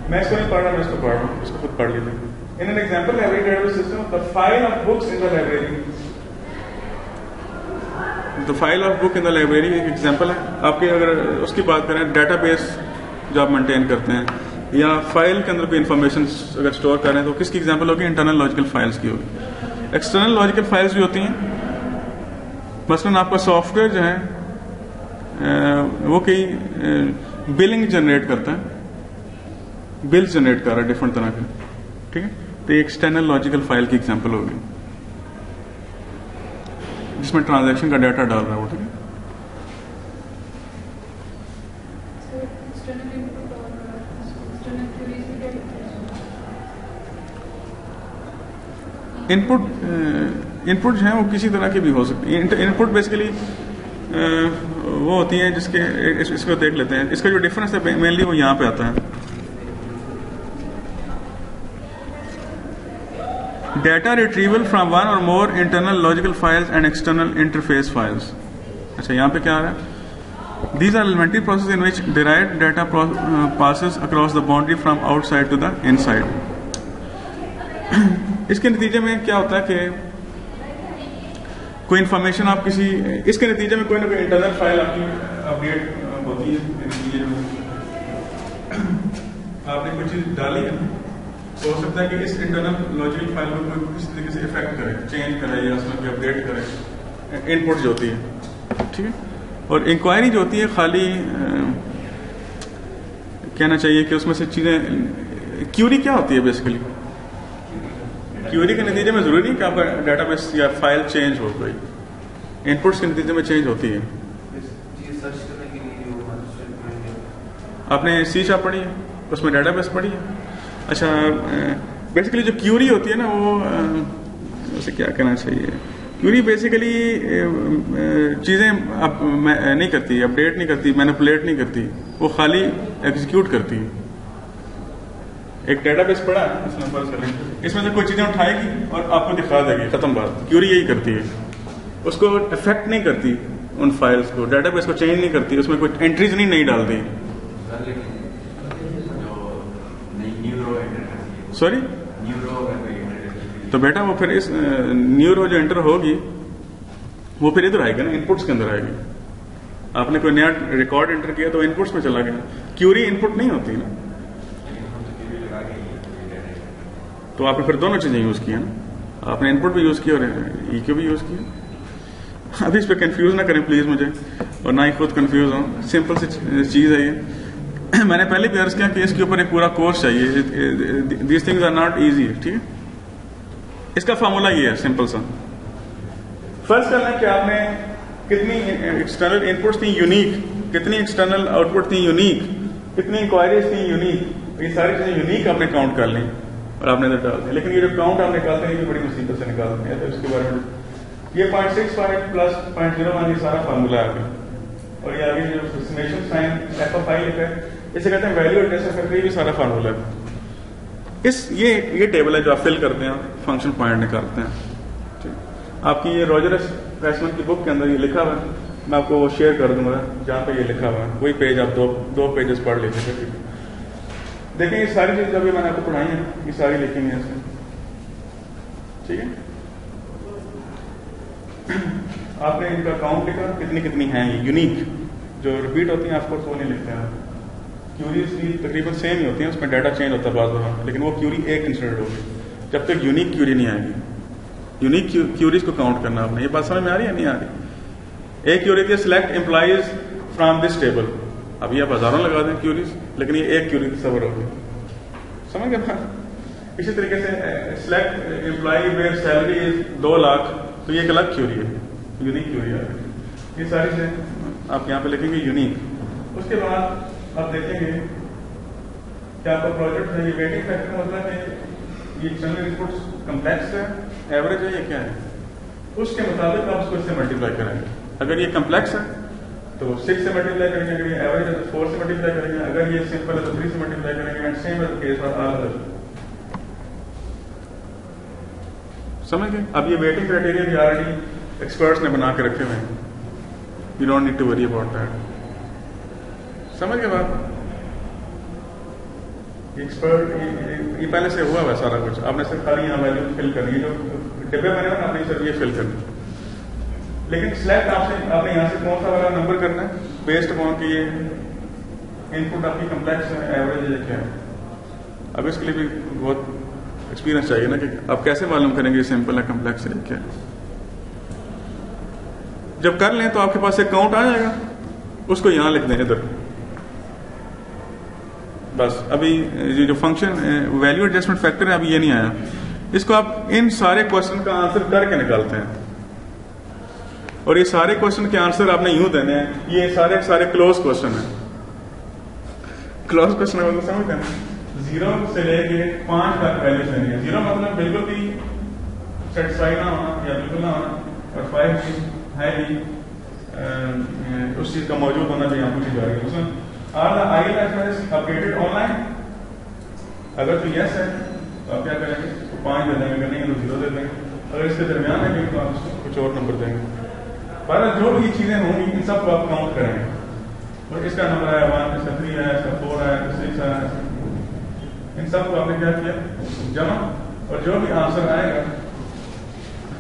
Speaker 1: मैं इसको नहीं पढ़ रहा, मैं इसको पढ़ रहा हूँ, इसको खुद पढ़ लीजिए। इन an example library database system the file of books in the library, the file of book in the library एक एग्जांपल है आपके। अगर उसकी बात करें, डेटाबेस जो आप मेंटेन करते हैं या फाइल के अंदर कोई इंफॉर्मेशन अगर स्टोर कर रहे हैं, तो किसकी एग्जांपल होगी, इंटरनल लॉजिकल फाइल्स की होगी। एक्सटर्नल लॉजिकल फाइल्स भी होती हैं, मसलन आपका सॉफ्टवेयर जो है वो कई बिलिंग जनरेट करता है, बिल्स जनरेट कर रहा है डिफरेंट तरह के, ठीक है, तो एक्सटर्नल लॉजिकल फाइल की एग्जांपल होगी जिसमें ट्रांजैक्शन का डाटा डाल रहा है वो, ठीक है। इनपुट जो है वो किसी तरह की भी हो सकती है। इनपुट बेसिकली वो होती है जिसके इसको देख लेते हैं, इसका जो डिफरेंस है मेनली वो यहाँ पे आता है। Data retrieval from one or more internal logical files and external interface files. अच्छा, यहाँ पे क्या आ रहा है, these are elementary process in which derived data passes across the boundary from outside to the inside. इसके नतीजे में क्या होता है कि कोई इंफॉर्मेशन आप किसी, इसके नतीजे में कोई ना कोई इंटरनल फाइल आपकी अपडेट होती है, आपने कोई चीज डाली है, तो हो सकता है कि इस इंटरनल लॉजिकल फाइल को कोई किसी तरीके से इफेक्ट करे, चेंज करे या उसमें कोई अपडेट करे, इनपुट जो होती है, ठीक है। और इंक्वायरी जो होती है खाली कहना चाहिए कि उसमें से चीजें, क्यूरी क्या होती है बेसिकली, क्यूरी के नतीजे में जरूरी नहीं कि आपका डेटाबेस या फाइल चेंज हो, कोई इनपुट्स के नतीजे में चेंज होती है। आपने सी शार्प पढ़ी है, उसमें डेटाबेस पढ़ी है। अच्छा, बेसिकली जो क्यूरी होती है ना, वो उसे क्या कहना चाहिए, क्यूरी बेसिकली चीजें नहीं करती, अपडेट नहीं करती, मैनिपुलेट नहीं करती, वो खाली एग्जीक्यूट करती है। एक डेटाबेस पड़ा है, इसमें फर्ज कर लें, इसमें से कोई चीजें उठाएगी और आपको दिखा देगी, खत्म बात। क्यूरी यही करती है, उसको इफेक्ट नहीं करती उन फाइल्स को, डेटाबेस को चेंज नहीं करती, उसमें कोई एंट्रीज नहीं डालती। सॉरी, तो बेटा वो फिर इस न्यू रो जो एंटर होगी वो फिर इधर आएगी ना, इनपुट्स के अंदर आएगी। आपने कोई नया रिकॉर्ड एंटर किया तो इनपुट्स में चला गया, क्यूरी इनपुट नहीं होती ना, तो आपने फिर दोनों चीजें यूज की है ना, आपने इनपुट भी यूज किया और ईक्यू भी यूज किया। अभी इस पर कंफ्यूज ना करें प्लीज मुझे, और ना ही खुद कंफ्यूज हो, सिंपल सी चीज है ये। मैंने पहले भी अर्ज किया कि इसके ऊपर एक पूरा कोर्स चाहिए, these things are not easy, ठीक है। इसका फार्मूला ये है सिंपल सा, फर्स्ट करना है कि आपने कितनी एक्सटर्नल इनपुट्स थी यूनिक, कितनी एक्सटर्नल आउटपुट थी यूनिक, कितनी इंक्वायरीज थी यूनिक, ये सारी चीजें यूनिक आपने काउंट कर ली और आपने इधर डाल दिया। लेकिन ये जो काउंट आप निकालते हैं ये बड़ी मुसीबत से निकालते हैं, तो इसके बारे में ये 0.65 प्लस 0.01 ये सारा फार्मूला है आगे, और ये आगे जो समेशन साइन एफ ऑफ आई लिखा है, इसे कहते हैं वैल्यू एडजस्टमेंट फैक्टर, ये सारा फार्मूला है। ये टेबल है जो आप फिल करते हैं, फंक्शन पॉइंट निकालते हैं, ठीक। आपकी ये रॉजर रेसमन की बुक के अंदर ये लिखा हुआ है, मैं आपको वो शेयर कर दूंगा जहाँ पे ये लिखा हुआ है, वही पेज आप दो पेजेस पढ़ लीजिएगा, ठीक है। देखिए ये सारी चीजें अभी मैंने आपको पढ़ाई है, ये सारी लिखी है इसमें, ठीक है। आपने इनका काउंट लिखा, कितनी कितनी हैं ये यूनिक, जो रिपीट होती हैं ऑफकोर्स वो नहीं लिखते हैं। क्यूरीज भी तकरीबन सेम ही होती हैं, उसमें डाटा चेंज होता है बाद में, लेकिन वो क्यूरी एक कंसिडर्ड होगी जब तक यूनिक क्यूरी नहीं आएगी। यूनिक क्यूरीज को काउंट करना आपने, ये बात समझ में आ रही है नहीं आ रही? एक क्यूरी थी select employees from this table, अभी आप हजारों लगा दें क्यूरीज, लेकिन ये एक क्यूरी सबर होगी, समझ गए बात? इसी तरीके से select employ where salary is 2 lakh, तो ये एक अलग क्यूरी है, यूनिक क्यूरी है। ये सारी चीजें आप यहाँ पे लिखेंगे यूनिक। उसके बाद आप देखेंगे कि आपका प्रोजेक्ट है, ये वेटिंग फैक्टर मतलब है ये एक्सटर्नल इनपुट्स कम्प्लेक्स है, एवरेज है, ये क्या है, उसके मुताबिक आप उसको इससे मल्टीप्लाई करेंगे। अगर ये कम्प्लेक्स है तो 6 से मल्टीप्लाई करेंगे, अगर ये एवरेज है तो 4 से मल्टीप्लाई करेंगे, अगर ये सिंपल है तो 3 से मल्टीप्लाई करेंगे, एंड सेम है केस फॉर ऑल अदर। समझ गए? अब ये वेटिंग क्राइटेरिया भी ऑलरेडी एक्सपर्ट्स ने बना के रखे हुए हैं, you don't need to worry about that. समझ गए बात? एक्सपर्ट ये पहले से हुआ हुआ सारा कुछ, आपने सिर्फ खाली यहाँ वैल्यू फिल करनी है, जो डिब्बे बने हुए आपने सिर्फ ये फिल करनी। लेकिन सिलेक्ट आपने यहाँ से कौन सा वाला नंबर करना है बेस्ड अपॉन कि ये इनपुट आपकी कम्प्लेक्स है, एवरेज है, क्या है। अब इसके लिए भी बहुत एक्सपीरियंस चाहिए ना कि आप कैसे मालूम करेंगे सिंपल है, कम्प्लेक्स है, क्या है। जब कर लें तो आपके पास एक काउंट आ जाएगा, उसको यहां लिख दें इधर बस। अभी ये जो फंक्शन वैल्यू एडजस्टमेंट फैक्टर है अभी ये नहीं आया, इसको आप इन सारे क्वेश्चन का आंसर करके निकालते हैं, और ये सारे क्वेश्चन के आंसर आपने यूं देने हैं, ये सारे क्लोज क्वेश्चन है। क्लोज क्वेश्चन मतलब समझते हैं, 0 से लेके 5 तक वैल्यू देनी है। 0 मतलब बिल्कुल भी सेटिस्फाई ना होना या बिल्कुल ना होना, और 5 है भी उस चीज का मौजूद होना चाहिए आपको चीज आ रही है उसमें। Are the ILFS updated online, अगर तो यस है तो आप क्या करेंगे, तो 5 दे देंगे, नहीं तो 0 दे देंगे। अगर इसके दरमियान है तो आप उसको कुछ और नंबर देंगे। पर जो भी चीजें होंगी इन सब को आप काउंट करेंगे, और इसका नंबर है 1, इसका 3 है, इसका 4 है, इसका 6 है, इन सब को आपने क्या किया जमा, और जो भी आंसर आएगा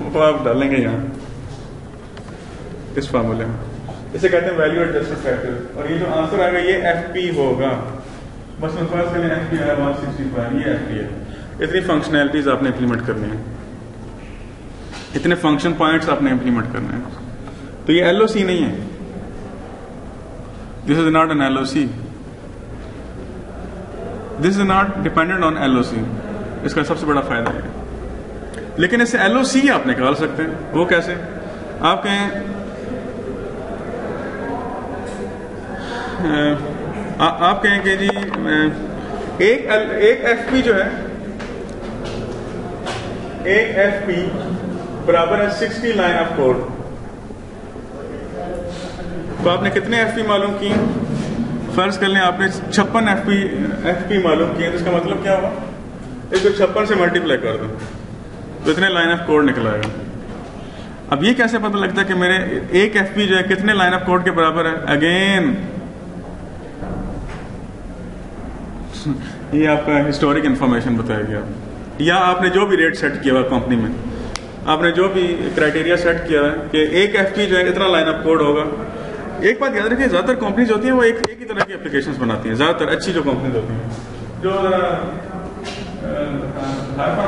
Speaker 1: वो आप डालेंगे यहाँ इस फार्मूले में। इसे कहते हैं वैल्यू एडजस्टमेंट फैक्टर, और ये जो आंसर आएगा ये एफपी होगा। बस मैं फर्स्ट करें एफपी आया 165, ये एफपी है। इतनी फंक्शनैलिटीज आपने इंप्लीमेंट करनी है, इतने फंक्शन पॉइंट्स आपने इंप्लीमेंट करने हैं। तो ये एलओसी नहीं है, this is not an LOC, this is not dependent on LOC. इसका सबसे बड़ा फायदा है। लेकिन इसे एलओसी आप निकाल सकते हैं, वो कैसे? आप कहें आप कहेंगे जी एक एफपी जो है, एक एफपी बराबर है 60 लाइन ऑफ कोड। तो आपने कितने एफपी मालूम किए? फर्ज कर लें आपने 56 एफपी मालूम किए, तो इसका मतलब क्या हुआ, इसको 56 से मल्टीप्लाई कर दो तो इतने लाइन ऑफ कोड निकल आएगा। अब ये कैसे पता लगता है कि मेरे एक एफपी जो है कितने लाइन ऑफ कोड के बराबर है? अगेन ये आपका हिस्टोरिक इंफॉर्मेशन बताएगी आप, या आपने जो भी रेट सेट किया हुआ कंपनी में, आपने जो भी क्राइटेरिया सेट किया है कि एक एफपी जो है इतना लाइन ऑफ कोड होगा। एक बात याद रखिए, ज्यादातर कंपनीज होती हैं वो एक ही तरह की एप्लीकेशंस बनाती हैं, ज्यादातर अच्छी जो कंपनीज होती हैं, जो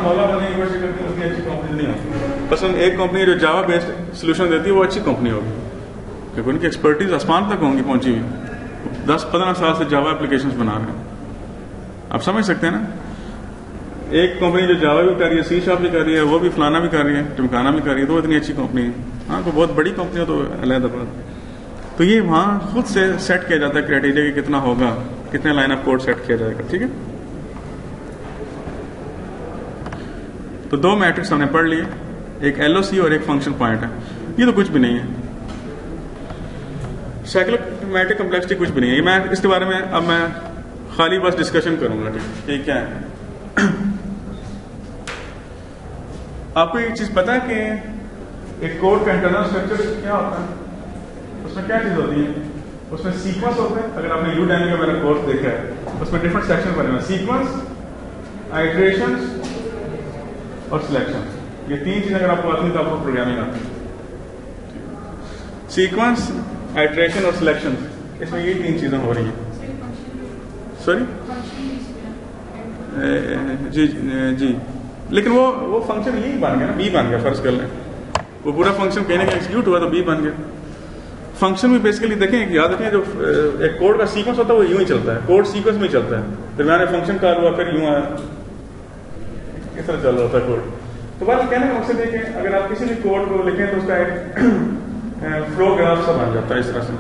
Speaker 1: मौला बनी यूनिवर्सिटी करती है उतनी अच्छी कंपनीज नहीं होती। बस एक कंपनी जो जावा बेस्ड सोल्यूशन देती है वो अच्छी कंपनी होगी, क्योंकि उनकी एक्सपर्टीज आसमान तक होंगी पहुंची हुई, 10-15 साल से जावा एप्लीकेशंस बना रहे हैं। आप समझ सकते हैं ना, एक कंपनी जो जावा भी कर रही है, सी शार्प भी कर रही है, वो भी फलाना भी कर रही है, टिमकाना भी कर रही है, तो वो इतनी अच्छी कंपनी है। हाँ, तो बहुत बड़ी कंपनी हो तो अलहदा बात। तो ये वहाँ खुद से सेट किया जाता है क्राइटेरिया कि कितना होगा, कितने लाइन ऑफ कोड सेट किया जाएगा। ठीक है, तो 2 मैट्रिक्स हमने पढ़ लिए, एक एलओसी और एक फंक्शन पॉइंट है। ये तो कुछ भी नहीं है, साइक्लोमैटिक कम्प्लेक्सिटी कुछ भी नहीं है। मैं इसके बारे में अब मैं खाली बस डिस्कशन करूंगा कि क्या है। आपको एक चीज पता है कि एक कोड का इंटरनल स्ट्रक्चर क्या होता है? उसमें क्या चीज होती है? उसमें सीक्वेंस होते हैं। अगर आपने यूडेमी का मेरा कोर्स देखा है, उसमें डिफरेंट सेक्शन बने हुए, सीक्वेंस, आइटरेशंस और सिलेक्शन। ये 3 चीजें अगर आपको आती है तो आपको प्रोग्रामिंग आती है। सीक्वेंस, आइट्रेशन और सिलेक्शन, इसमें ये 3 चीज़ें हो रही हैं। सॉरी जी जी, लेकिन वो फंक्शन यही बन गया ना, बी बन गया, फर्ज कर लें वो पूरा फंक्शन कहने का एग्जीक्यूट हुआ तो बी बन गया। फंक्शन में बेसिकली देखें, याद रखें, जो एक कोड का सीक्वेंस होता है वो यूं ही चलता है, कोड सीक्वेंस में चलता है, दरम्यान में फंक्शन कॉल हुआ, फिर यूं आया, इस तरह चल रहा था कोड। तो बात कहने का मकसद है कि अगर आप किसी भी कोड को लिखें तो उसका एक फ्लो ग्राफ सा बन जाता है इस तरह से,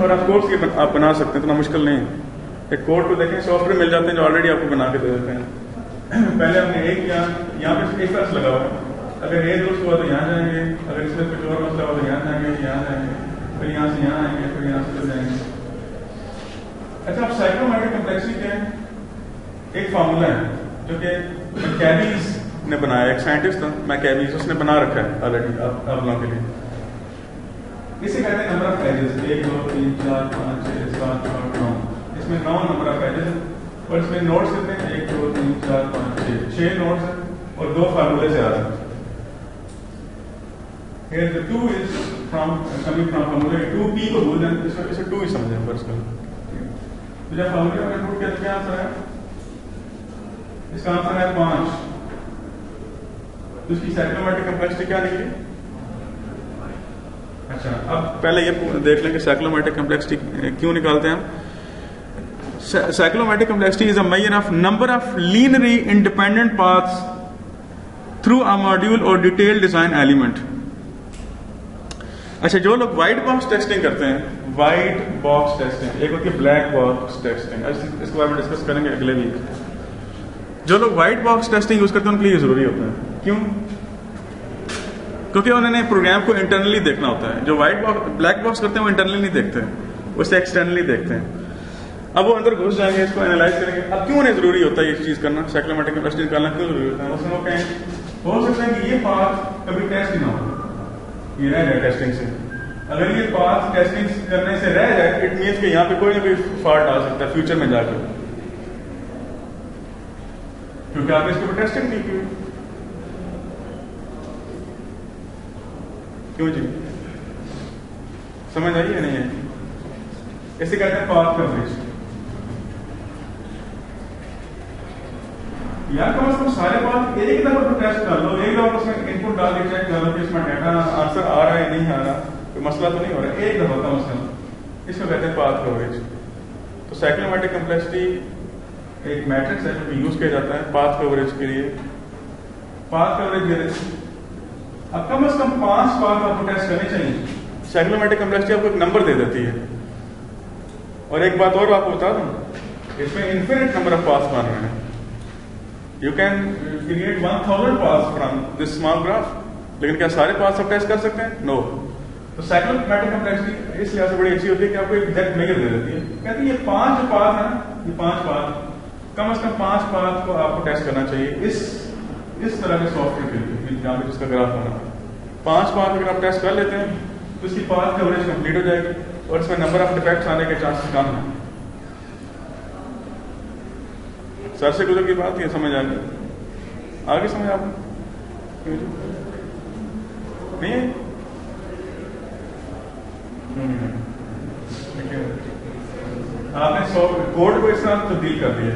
Speaker 1: और आप कोड्स की आप बना सकते हैं, इतना मुश्किल नहीं है। एक कोड को देखें, सॉफ्टवेयर मिल जाते हैं जो ऑलरेडी आपको बना के दे देते हैं। पहले हमने एक यहाँ पे एक तरह से लगा हुआ है, अगर ये दोस्त हुआ तो यहाँ जाएंगे, अगर इसमें कुछ और मसला हुआ तो यहाँ जाएंगे, यहाँ जाएंगे, फिर यहाँ से यहाँ आएंगे, फिर यहाँ से जाएंगे। अच्छा, अब साइक्लोमैटिक कम्प्लेक्सिटी क्या है? एक फार्मूला है जो कि मैकेबीज ने बनाया, एक साइंटिस्ट था मैकेबीज, उसने बना रखा है ऑलरेडी आप लोगों के लिए। इसे कहते हैं नंबर ऑफ एजेस, 1 2 3 4 5 6 7 8 9, इसमें 9 नंबर ऑफ एजेस है, और इसमें नोट्स कितने हैं? 1 2 3 4 5 6 नोट्स है, और 2 फार्मूले से आ रहे हैं। Here the 2 is coming from formula 2p को भूल दें, इसे 2 ही समझें बस कल। तो जब फार्मूले में पुट किया तो क्या आंसर है? इसका आंसर है 5। तो इसकी साइक्लोमैटिक कम्प्लेक्सिटी क्या निकली? अच्छा, अब पहले ये देख लें कि साइक्लोमैटिक कम्प्लेक्सिटी क्यों निकालते हैं हम। Cyclomatic complexity is a measure of number of linearly independent paths through a module or detail design element. अच्छा, जो लोग व्हाइट बॉक्स टेस्टिंग करते हैं, व्हाइट बॉक्स टेस्टिंग, एक होती है ब्लैक बॉक्स टेस्टिंग, इसके बारे में डिस्कस करेंगे अगले वीक। जो लोग व्हाइट बॉक्स टेस्टिंग यूज करते हैं उनके लिए जरूरी होता है। क्यों? क्योंकि उन्होंने प्रोग्राम को इंटरनली देखना होता है। जो व्हाइट बॉक्स ब्लैक बॉक्स करते हैं वो इंटरनली नहीं देखते हैं, उसे एक्सटर्नली देखते हैं। अब वो अंदर घुस जाएंगे, इसको एनालाइज करेंगे। अब क्यों उन्हें जरूरी होता है ये चीज करना, साइक्लोमैटिक कम्प्लेक्सिटी निकालना क्यों जरूरी होता है? उसमें वो कहें हो सकता है कि ये पाथ कभी टेस्ट ही ना हो, ये रह जाए टेस्टिंग से। अगर ये पाथ टेस्टिंग करने से रह जाए, इट मीन्स कि यहाँ पे कोई ना कोई फॉल्ट आ सकता है फ्यूचर में जाकर, क्योंकि आपने इसके ऊपर टेस्टिंग नहीं की। क्यों जी, समझ आई है नहीं है? इसे कहते हैं पाथ कवरेज। यार कम से कम सारे पाथ एक दफा तो टेस्ट कर लो, एक दफा उसमें इनपुट डाल के चेक कर लो कि इसमें डाटा आंसर आ रहा है नहीं आ रहा, कोई मसला तो नहीं हो रहा है, एक दफा कम से कम। इसको कहते हैं पाथ कवरेज। तो साइक्लोमैटिक कम्प्लेक्सिटी एक मैट्रिक्स है जो यूज किया जाता है पाथ कवरेज के लिए। पाथ कवरेज ये अब कम से कम 5 पाथ आपको टेस्ट करने चाहिए। साइक्लोमैटिक कम्प्लेक्सिटी आपको एक नंबर दे देती है। और एक बात और आपको बता दूं, इसमें इन्फिनिट नंबर ऑफ पाथ्स बन रहे हैं। You can create 1000 paths from this small graph, लेकिन क्या सारे पाथ्स आप टेस्ट कर सकते हैं? नो। तो साइक्लोमैटिक कम्प्लेक्सिटी इस लिहाज से बड़ी अच्छी होती है कि आपको एक एग्जैक्ट मेजर दे देती है। कहती है ये 5 जो पाथ है ना, ये 5 पाथ, कम से कम 5 पाथ को आपको टेस्ट करना चाहिए इस तरह के सॉफ्टवेयर के लिए जहां पे जिसका ग्राफ होना है। 5 पाथ अगर आप टेस्ट कर लेते हैं तो इसकी पाथ कवरेज कंप्लीट हो जाएगी और इसमें नंबर ऑफ डिफेक्ट्स आने के चांसेस कम है। सर से गुजर की बात ये समझ आ गई? आगे समझ आपको नहीं है? आपने कोड को इस तरह तब्दील कर दिया।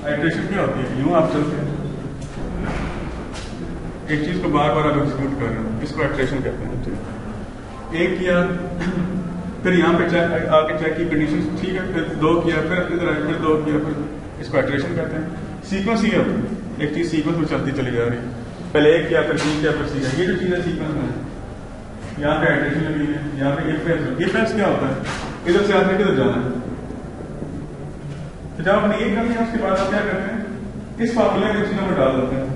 Speaker 1: आइटरेशन क्या होती है? यूं आप चलते हैं, एक चीज को बार बार आप एग्जीक्यूट कर रहे हो, इसको आइटरेशन कहते हैं। एक किया, फिर यहाँ पे आके चेक की कंडीशन ठीक है, फिर 2 किया, फिर इधर आए, फिर 2 किया, फिर इसको आइटरेशन कहते हैं। सीक्वेंस ही होता है, एक चीज सीक्वेंस में चलती चली जा रही है। पहले 1 किया, फिर 2 किया, फिर 3 किया। ये जो चीज है सीक्वेंस में, यहाँ पे आइटरेशन लगी है, यहाँ पे इफ एल्स क्या होता है? इधर से आपने किधर जाना है? तो जब आपने ये कर लिया उसके बाद आप क्या करते हैं? इस फार्मूले में चीजों में डाल देते हैं।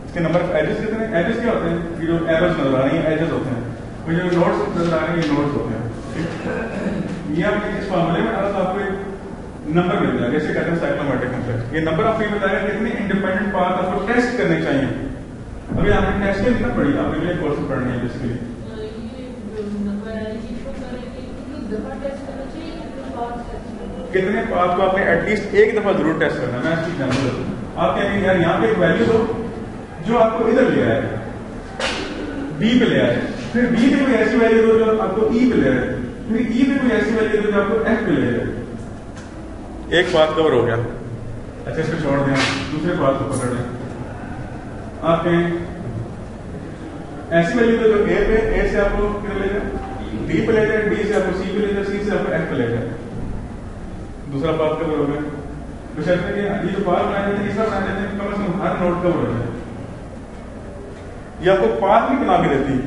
Speaker 1: इसके नंबर ऑफ एजेस कितने हैं? एजेस क्या होते हैं? ये जो एरोज नजर आ रही है एजेस होते हैं, और जो नोड्स नजर आ रहे हैं ये नोड्स होते हैं। ये आपने इस फार्मूले में डाला तो आपको एक नंबर मिल जाएगा, जैसे कहते हैं साइक्लोमैटिक कम्प्लेक्सिटी। ये नंबर आपको ये बताएगा कितने इंडिपेंडेंट पाथ आपको टेस्ट करने चाहिए। अभी आपने टेस्ट कितना पढ़ी, आपने अगले कोर्स में पढ़नी है जिसके लिए कितने पाथ को आपने एटलीस्ट एक दफा जरूर टेस्ट करना है। मैं इसकी एग्जांपल आप कहेंगे यार यहाँ पे एक वैल्यू दो जो आपको इधर ले आएगा, बी पे ले आए, फिर बी पे कोई ऐसी वैल्यू दो जो आपको ई पे ले आए, फिर ई पे कोई ऐसी वैल्यू दो जो आपको एफ पे ले जाए। एक पाथ कवर हो गया। अच्छा इसको छोड़ दें, दूसरे पाथ को पकड़ लें। आप कहें ऐसी वैल्यू दो जो ए से आपको किधर ले जाए, डी पे ले जाए, डी से आपको सी पे ले जाए, सी से आपको एफ पे ले जाए। दूसरा पाथ कवर हो गया। बशर्ते कि ये जो पाथ बनाए जाते हैं, तीसरा बनाए जाते हैं, कम से कम हर नोड कवर हो जाए। ये आपको पाथ भी बना के देती है,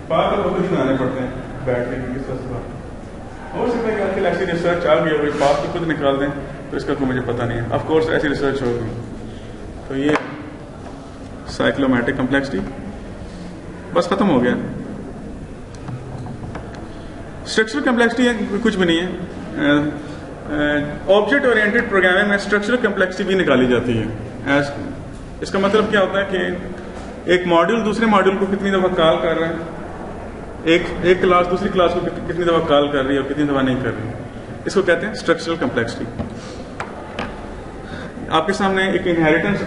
Speaker 1: पाथ आपको खुद ही बनाने पड़ते हैं बैठ के किस तरह से। हो सकता है कि आजकल ऐसी रिसर्च आ गई होगी, पाथ को खुद निकाल दें, तो इसका कोई मुझे पता नहीं है। ऑफ कोर्स ऐसी रिसर्च होगी। तो ये साइक्लोमेट्रिक कम्प्लेक्सिटी बस खत्म हो गया। स्ट्रक्चरल कम्प्लेक्सिटी कुछ भी नहीं है। ऑब्जेक्ट ओरिएंटेड प्रोग्रामिंग में स्ट्रक्चरल कम्प्लेक्सिटी भी निकाली जाती है। इसका मतलब क्या होता है कि एक मॉड्यूल दूसरे मॉड्यूल को कितनी दफा कॉल कर रहा है, एक क्लास दूसरी क्लास को कितनी दफा कॉल कर रही है और कितनी दफा नहीं कर रही, इसको कहते हैं स्ट्रक्चरल कम्प्लेक्सिटी। आपके सामने एक इनहेरिटेंस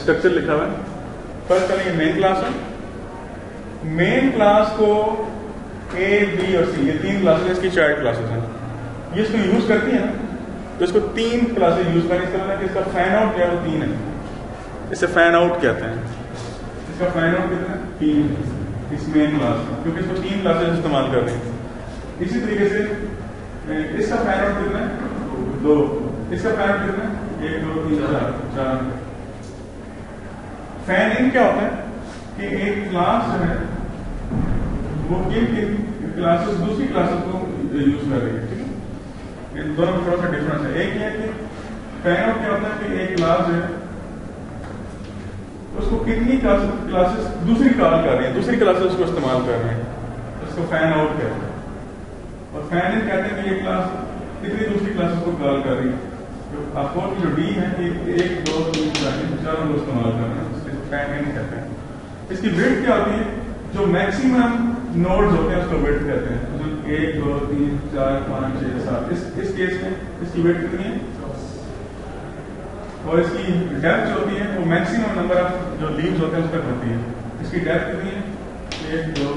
Speaker 1: स्ट्रक्चर लिखा हुआ है। फर्स्ट करेंगे मेन क्लास है। मेन क्लास को ए बी और सी, ये तीन क्लासेस, इसकी चाइल्ड क्लासेस हैं। ये इसको यूज करती है ना, तो इसको तीन क्लासेस यूज करनी। इसका मतलब कि इसका फैन आउट जो है वो 3 है, इसे फैन आउट कहते हैं। इसका फैन आउट कितना है, 3 इस मेन क्लास में, क्योंकि इसको 3 क्लासेस इस्तेमाल कर रही हैं। इसी तरीके से इसका फैन आउट कितना है, 2। इसका फैन आउट कितना है, 1 2 3 4। फैन इन क्या होता है कि एक क्लास जो है वो किन क्लासेस दूसरी क्लासेस को यूज कर रही है। ठीक है, इन दोनों में थोड़ा सा डिफरेंस है। एक ये है कि फैन आउट क्या होता है कि एक क्लास है उसको कितनी क्लासेस दूसरी कॉल कर रही है, दूसरी क्लासेस उसको इस्तेमाल कर रही है, उसको फैन आउट कहते हैं। और फैन इन कहते हैं कि ये क्लास कितनी दूसरी क्लासेस को कॉल कर रही है। आपको जो डी है कि 1 2 3 4 को इस्तेमाल कर रहे हैं, उसको फैन इन कहते हैं। इसकी विड्थ क्या होती है, जो मैक्सिमम नोड्स होते हैं उसको विड्थ कहते हैं। तो 1 2 3 4 5 6 7 इस केस में इसकी विड्थ कितनी है, और इसकी डेप्थ जो होती है वो मैक्सिमम नंबर ऑफ जो लीव्स होते हैं उस तक होती है। इसकी डेप्थ कितनी है, 1 2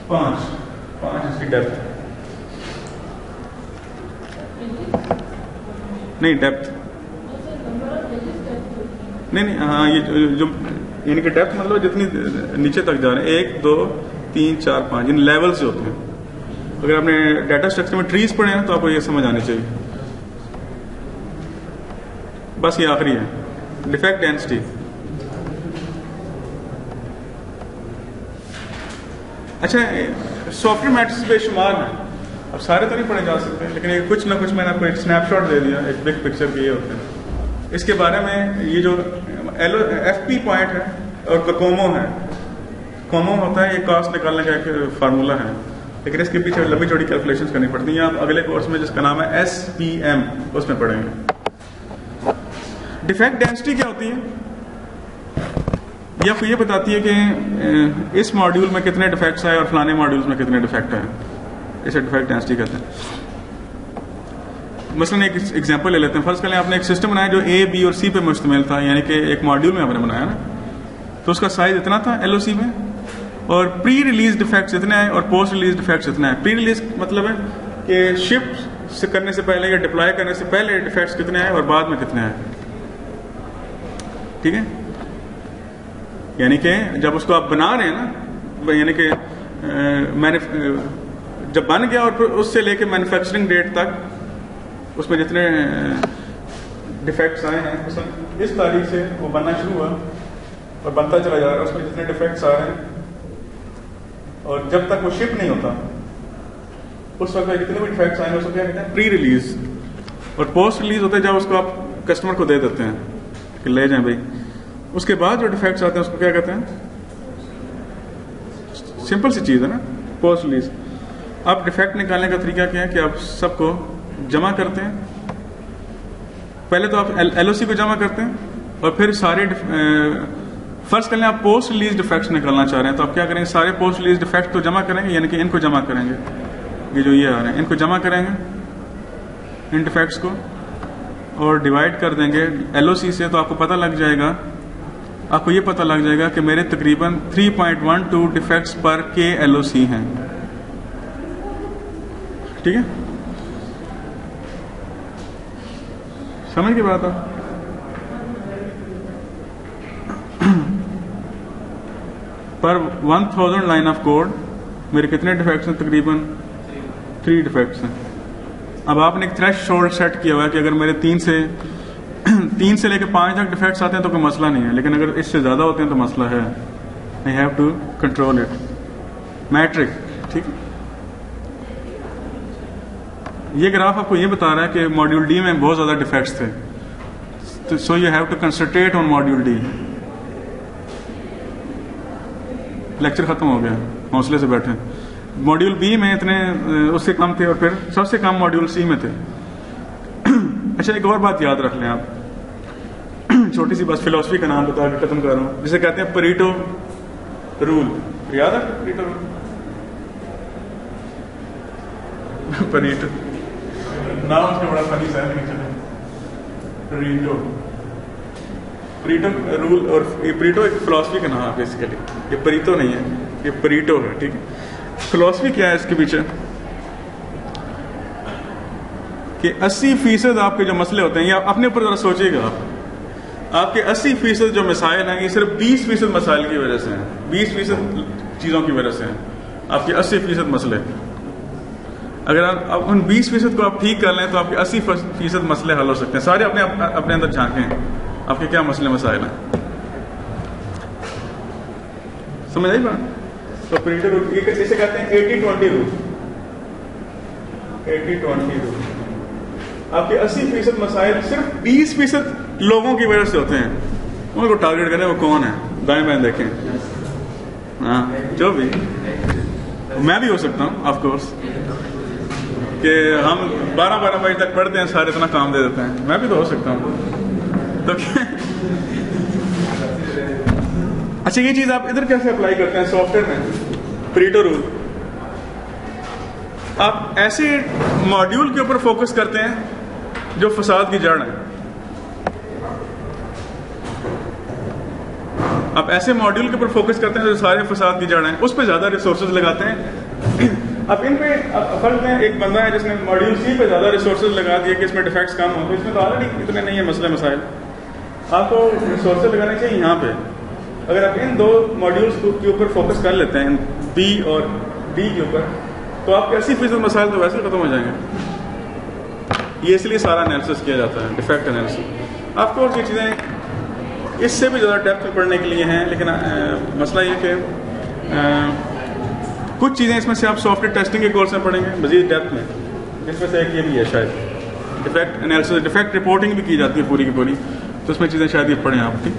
Speaker 1: 5 इसकी डेप्थ नहीं, डेप्थ नहीं, हाँ ये जो यानी कि डेप्थ मतलब जितनी नीचे तक जा रहे हैं, 1 2 3 4 5 इन लेवल्स जो होते हैं। अगर आपने डाटा स्ट्रक्चर में ट्रीज पढ़े हैं तो आपको ये समझ आनी चाहिए। बस ये आखिरी है, डिफेक्ट डेंसिटी। अच्छा, सॉफ्टवेयर मैट्रिक्स बेशुमार हैं, अब सारे तो नहीं पढ़े जा सकते, लेकिन ये कुछ ना कुछ मैंने आपको एक स्नैपशॉट दे दिया, एक बिग पिक्चर के ये होते हैं। इसके बारे में ये जो FP पॉइंट है और कोमो है, कोमो होता है ये कॉस्ट निकालने का एक फार्मूला है, लेकिन इसके पीछे लंबी चौड़ी कैलकुलेशंस करनी पड़ती हैं। आप अगले कोर्स में जिसका नाम है SPM उसमें पढ़ेंगे। डिफेक्ट डेंसिटी क्या होती है, ये आपको ये बताती है कि इस मॉड्यूल में कितने डिफेक्ट्स आए और फलाने मॉड्यूल्स में कितने डिफेक्ट आए, इसे डिफेक्ट डेंसिटी कहते हैं। मसलन एक एग्जांपल ले लेते हैं। फर्ज करें आपने एक सिस्टम बनाया जो A B और C पे मुश्तमिल था, यानी कि एक मॉड्यूल में आपने बनाया ना, तो उसका साइज इतना था LOC में, और प्री रिलीज डिफेक्ट्स इतने हैं और पोस्ट रिलीज डिफेक्ट्स इतने हैं। प्री रिलीज मतलब है कि शिफ्ट से करने से पहले या डिप्लॉय करने से पहले डिफेक्ट्स कितने हैं और बाद में कितने हैं। ठीक है, यानी कि जब उसको आप बना रहे हैं ना, यानी कि जब बन गया और फिर उससे लेके मैन्युफैक्चरिंग डेट तक उसमें जितने डिफेक्ट्स आए हैं, इस तारीख से वो बनना शुरू हुआ और बनता चला जा रहा है, उसमें जितने डिफेक्ट्स आ रहे हैं, और जब तक वो शिप नहीं होता उस वक्त जितने भी डिफेक्ट्स आए हैं उसको क्या कहते हैं, प्री रिलीज। और पोस्ट रिलीज होता है जब उसको आप कस्टमर को दे देते हैं कि ले जाएं भाई। उसके बाद जो डिफेक्ट्स आते हैं उसको क्या कहते हैं, सिंपल सी चीज है ना, पोस्ट रिलीज। अब डिफेक्ट निकालने का तरीका क्या है कि आप सबको जमा करते हैं। पहले तो आप LOC को जमा करते हैं और फिर सारे फर्स्ट कर लें आप पोस्ट रिलीज डिफेक्ट्स निकालना चाह रहे हैं, तो आप क्या करेंगे, सारे पोस्ट रिलीज डिफेक्ट तो जमा करेंगे, यानी कि इनको जमा करेंगे, ये जो ये आ रहे हैं इनको जमा करेंगे इन डिफेक्ट्स को, और डिवाइड कर देंगे LOC से, तो आपको पता लग जाएगा आपको ये पता लग जाएगा कि मेरे तकरीबन 3.12 डिफेक्ट्स पर के LOC हैं। ठीक है, समझ की बात है। पर 1000 लाइन ऑफ कोड मेरे कितने डिफेक्ट्स हैं? तकरीबन 3 डिफेक्ट्स हैं। अब आपने एक थ्रेशोल्ड सेट किया हुआ है कि अगर मेरे 3 से लेकर 5 तक डिफेक्ट्स आते हैं तो कोई मसला नहीं है, लेकिन अगर इससे ज्यादा होते हैं तो मसला है। I have to control it. Metric, ठीक है। ये ग्राफ आपको ये बता रहा है कि मॉड्यूल डी में बहुत ज्यादा डिफेक्ट्स थे, तो so you have to concentrate on module D. Lecture खत्म हो गया, हौसले से बैठे। मॉड्यूल बी में इतने उससे कम थे और फिर सबसे कम मॉड्यूल सी में थे। अच्छा, एक और बात याद रख लें आप, छोटी सी बस फिलॉसफी का नाम बता के खत्म कर रहा हूं, जिसे कहते हैं परेटो रूल। याद है परेटो रूल? परेटो नाम उसका बड़ा फनी सा है, चलो परेटो रूल। और ये परेटो एक फिलॉसफी का नाम है बेसिकली, ये परेटो नहीं है, ये परेटो है। ठीक है, फिलॉसफी क्या है इसके पीछे? कि 80% आपके जो मसले होते हैं, या अपने ऊपर जरा सोचिएगा आप, आपके 80% जो मसाइल हैं ये सिर्फ 20% मसाइल की वजह से हैं, 20% चीजों की वजह से हैं आपके 80% मसले। अगर आप उन 20% को आप ठीक कर लें तो आपके 80% मसले हल हो सकते हैं। सारे अपने अंदर झांकें, आपके क्या मसले मसाइल हैं। समझ आई बात? तो परेटो रूल इसे कहते हैं 80-20 रूल। 80-20 रूल। आपके 80% मसाइल सिर्फ 20% लोगों की वजह से होते हैं। उनको टारगेट करें, वो कौन है, दाएं बाएं देखें। हाँ, जो भी, मैं भी हो सकता हूँ ऑफ कोर्स, कि हम 12-12 बजे तक पढ़ते हैं, सारे इतना काम दे देते हैं, मैं भी तो हो सकता हूँ। तो अच्छा, ये चीज आप इधर कैसे अप्लाई करते हैं सॉफ्टवेयर में? Pareto rule. आप ऐसे मॉड्यूल के ऊपर फोकस करते हैं जो फसाद की जड़ है। आप ऐसे मॉड्यूल के ऊपर फोकस करते हैं जो सारे फसाद की जड़ हैं, उस पर ज्यादा रिसोर्सेज लगाते हैं। अब इन पे फर्क में एक बंदा है जिसने मॉड्यूल सी पे ज्यादा रिसोर्सेज लगा दिए कि इसमें डिफेक्ट्स कम हो, तो इसमें तो ऑलरेडी इतने नहीं है मसले मसाइल। आपको रिसोर्सेज लगाने चाहिए यहाँ पे। अगर आप इन दो मॉड्यूल्स के ऊपर फोकस कर लेते हैं, बी और डी के ऊपर, तो आपके 80% मसाइल तो वैसे खत्म हो जाएंगे। ये इसलिए सारा एनालिसिस किया जाता है, डिफेक्ट एनालिसिस। आपको ये चीज़ें इससे भी ज़्यादा डेप्थ में पढ़ने के लिए हैं, लेकिन मसला ये कि कुछ चीज़ें इसमें से आप सॉफ्टवेयर टेस्टिंग के कोर्स में पढ़ेंगे मजीद डेप्थ में, जिसमें से एक ये भी है शायद डिफेक्ट एनालिसिस, डिफेक्ट रिपोर्टिंग भी की जाती है पूरी की पूरी, तो उसमें चीज़ें शायद ये पढ़ें आप। ठीक।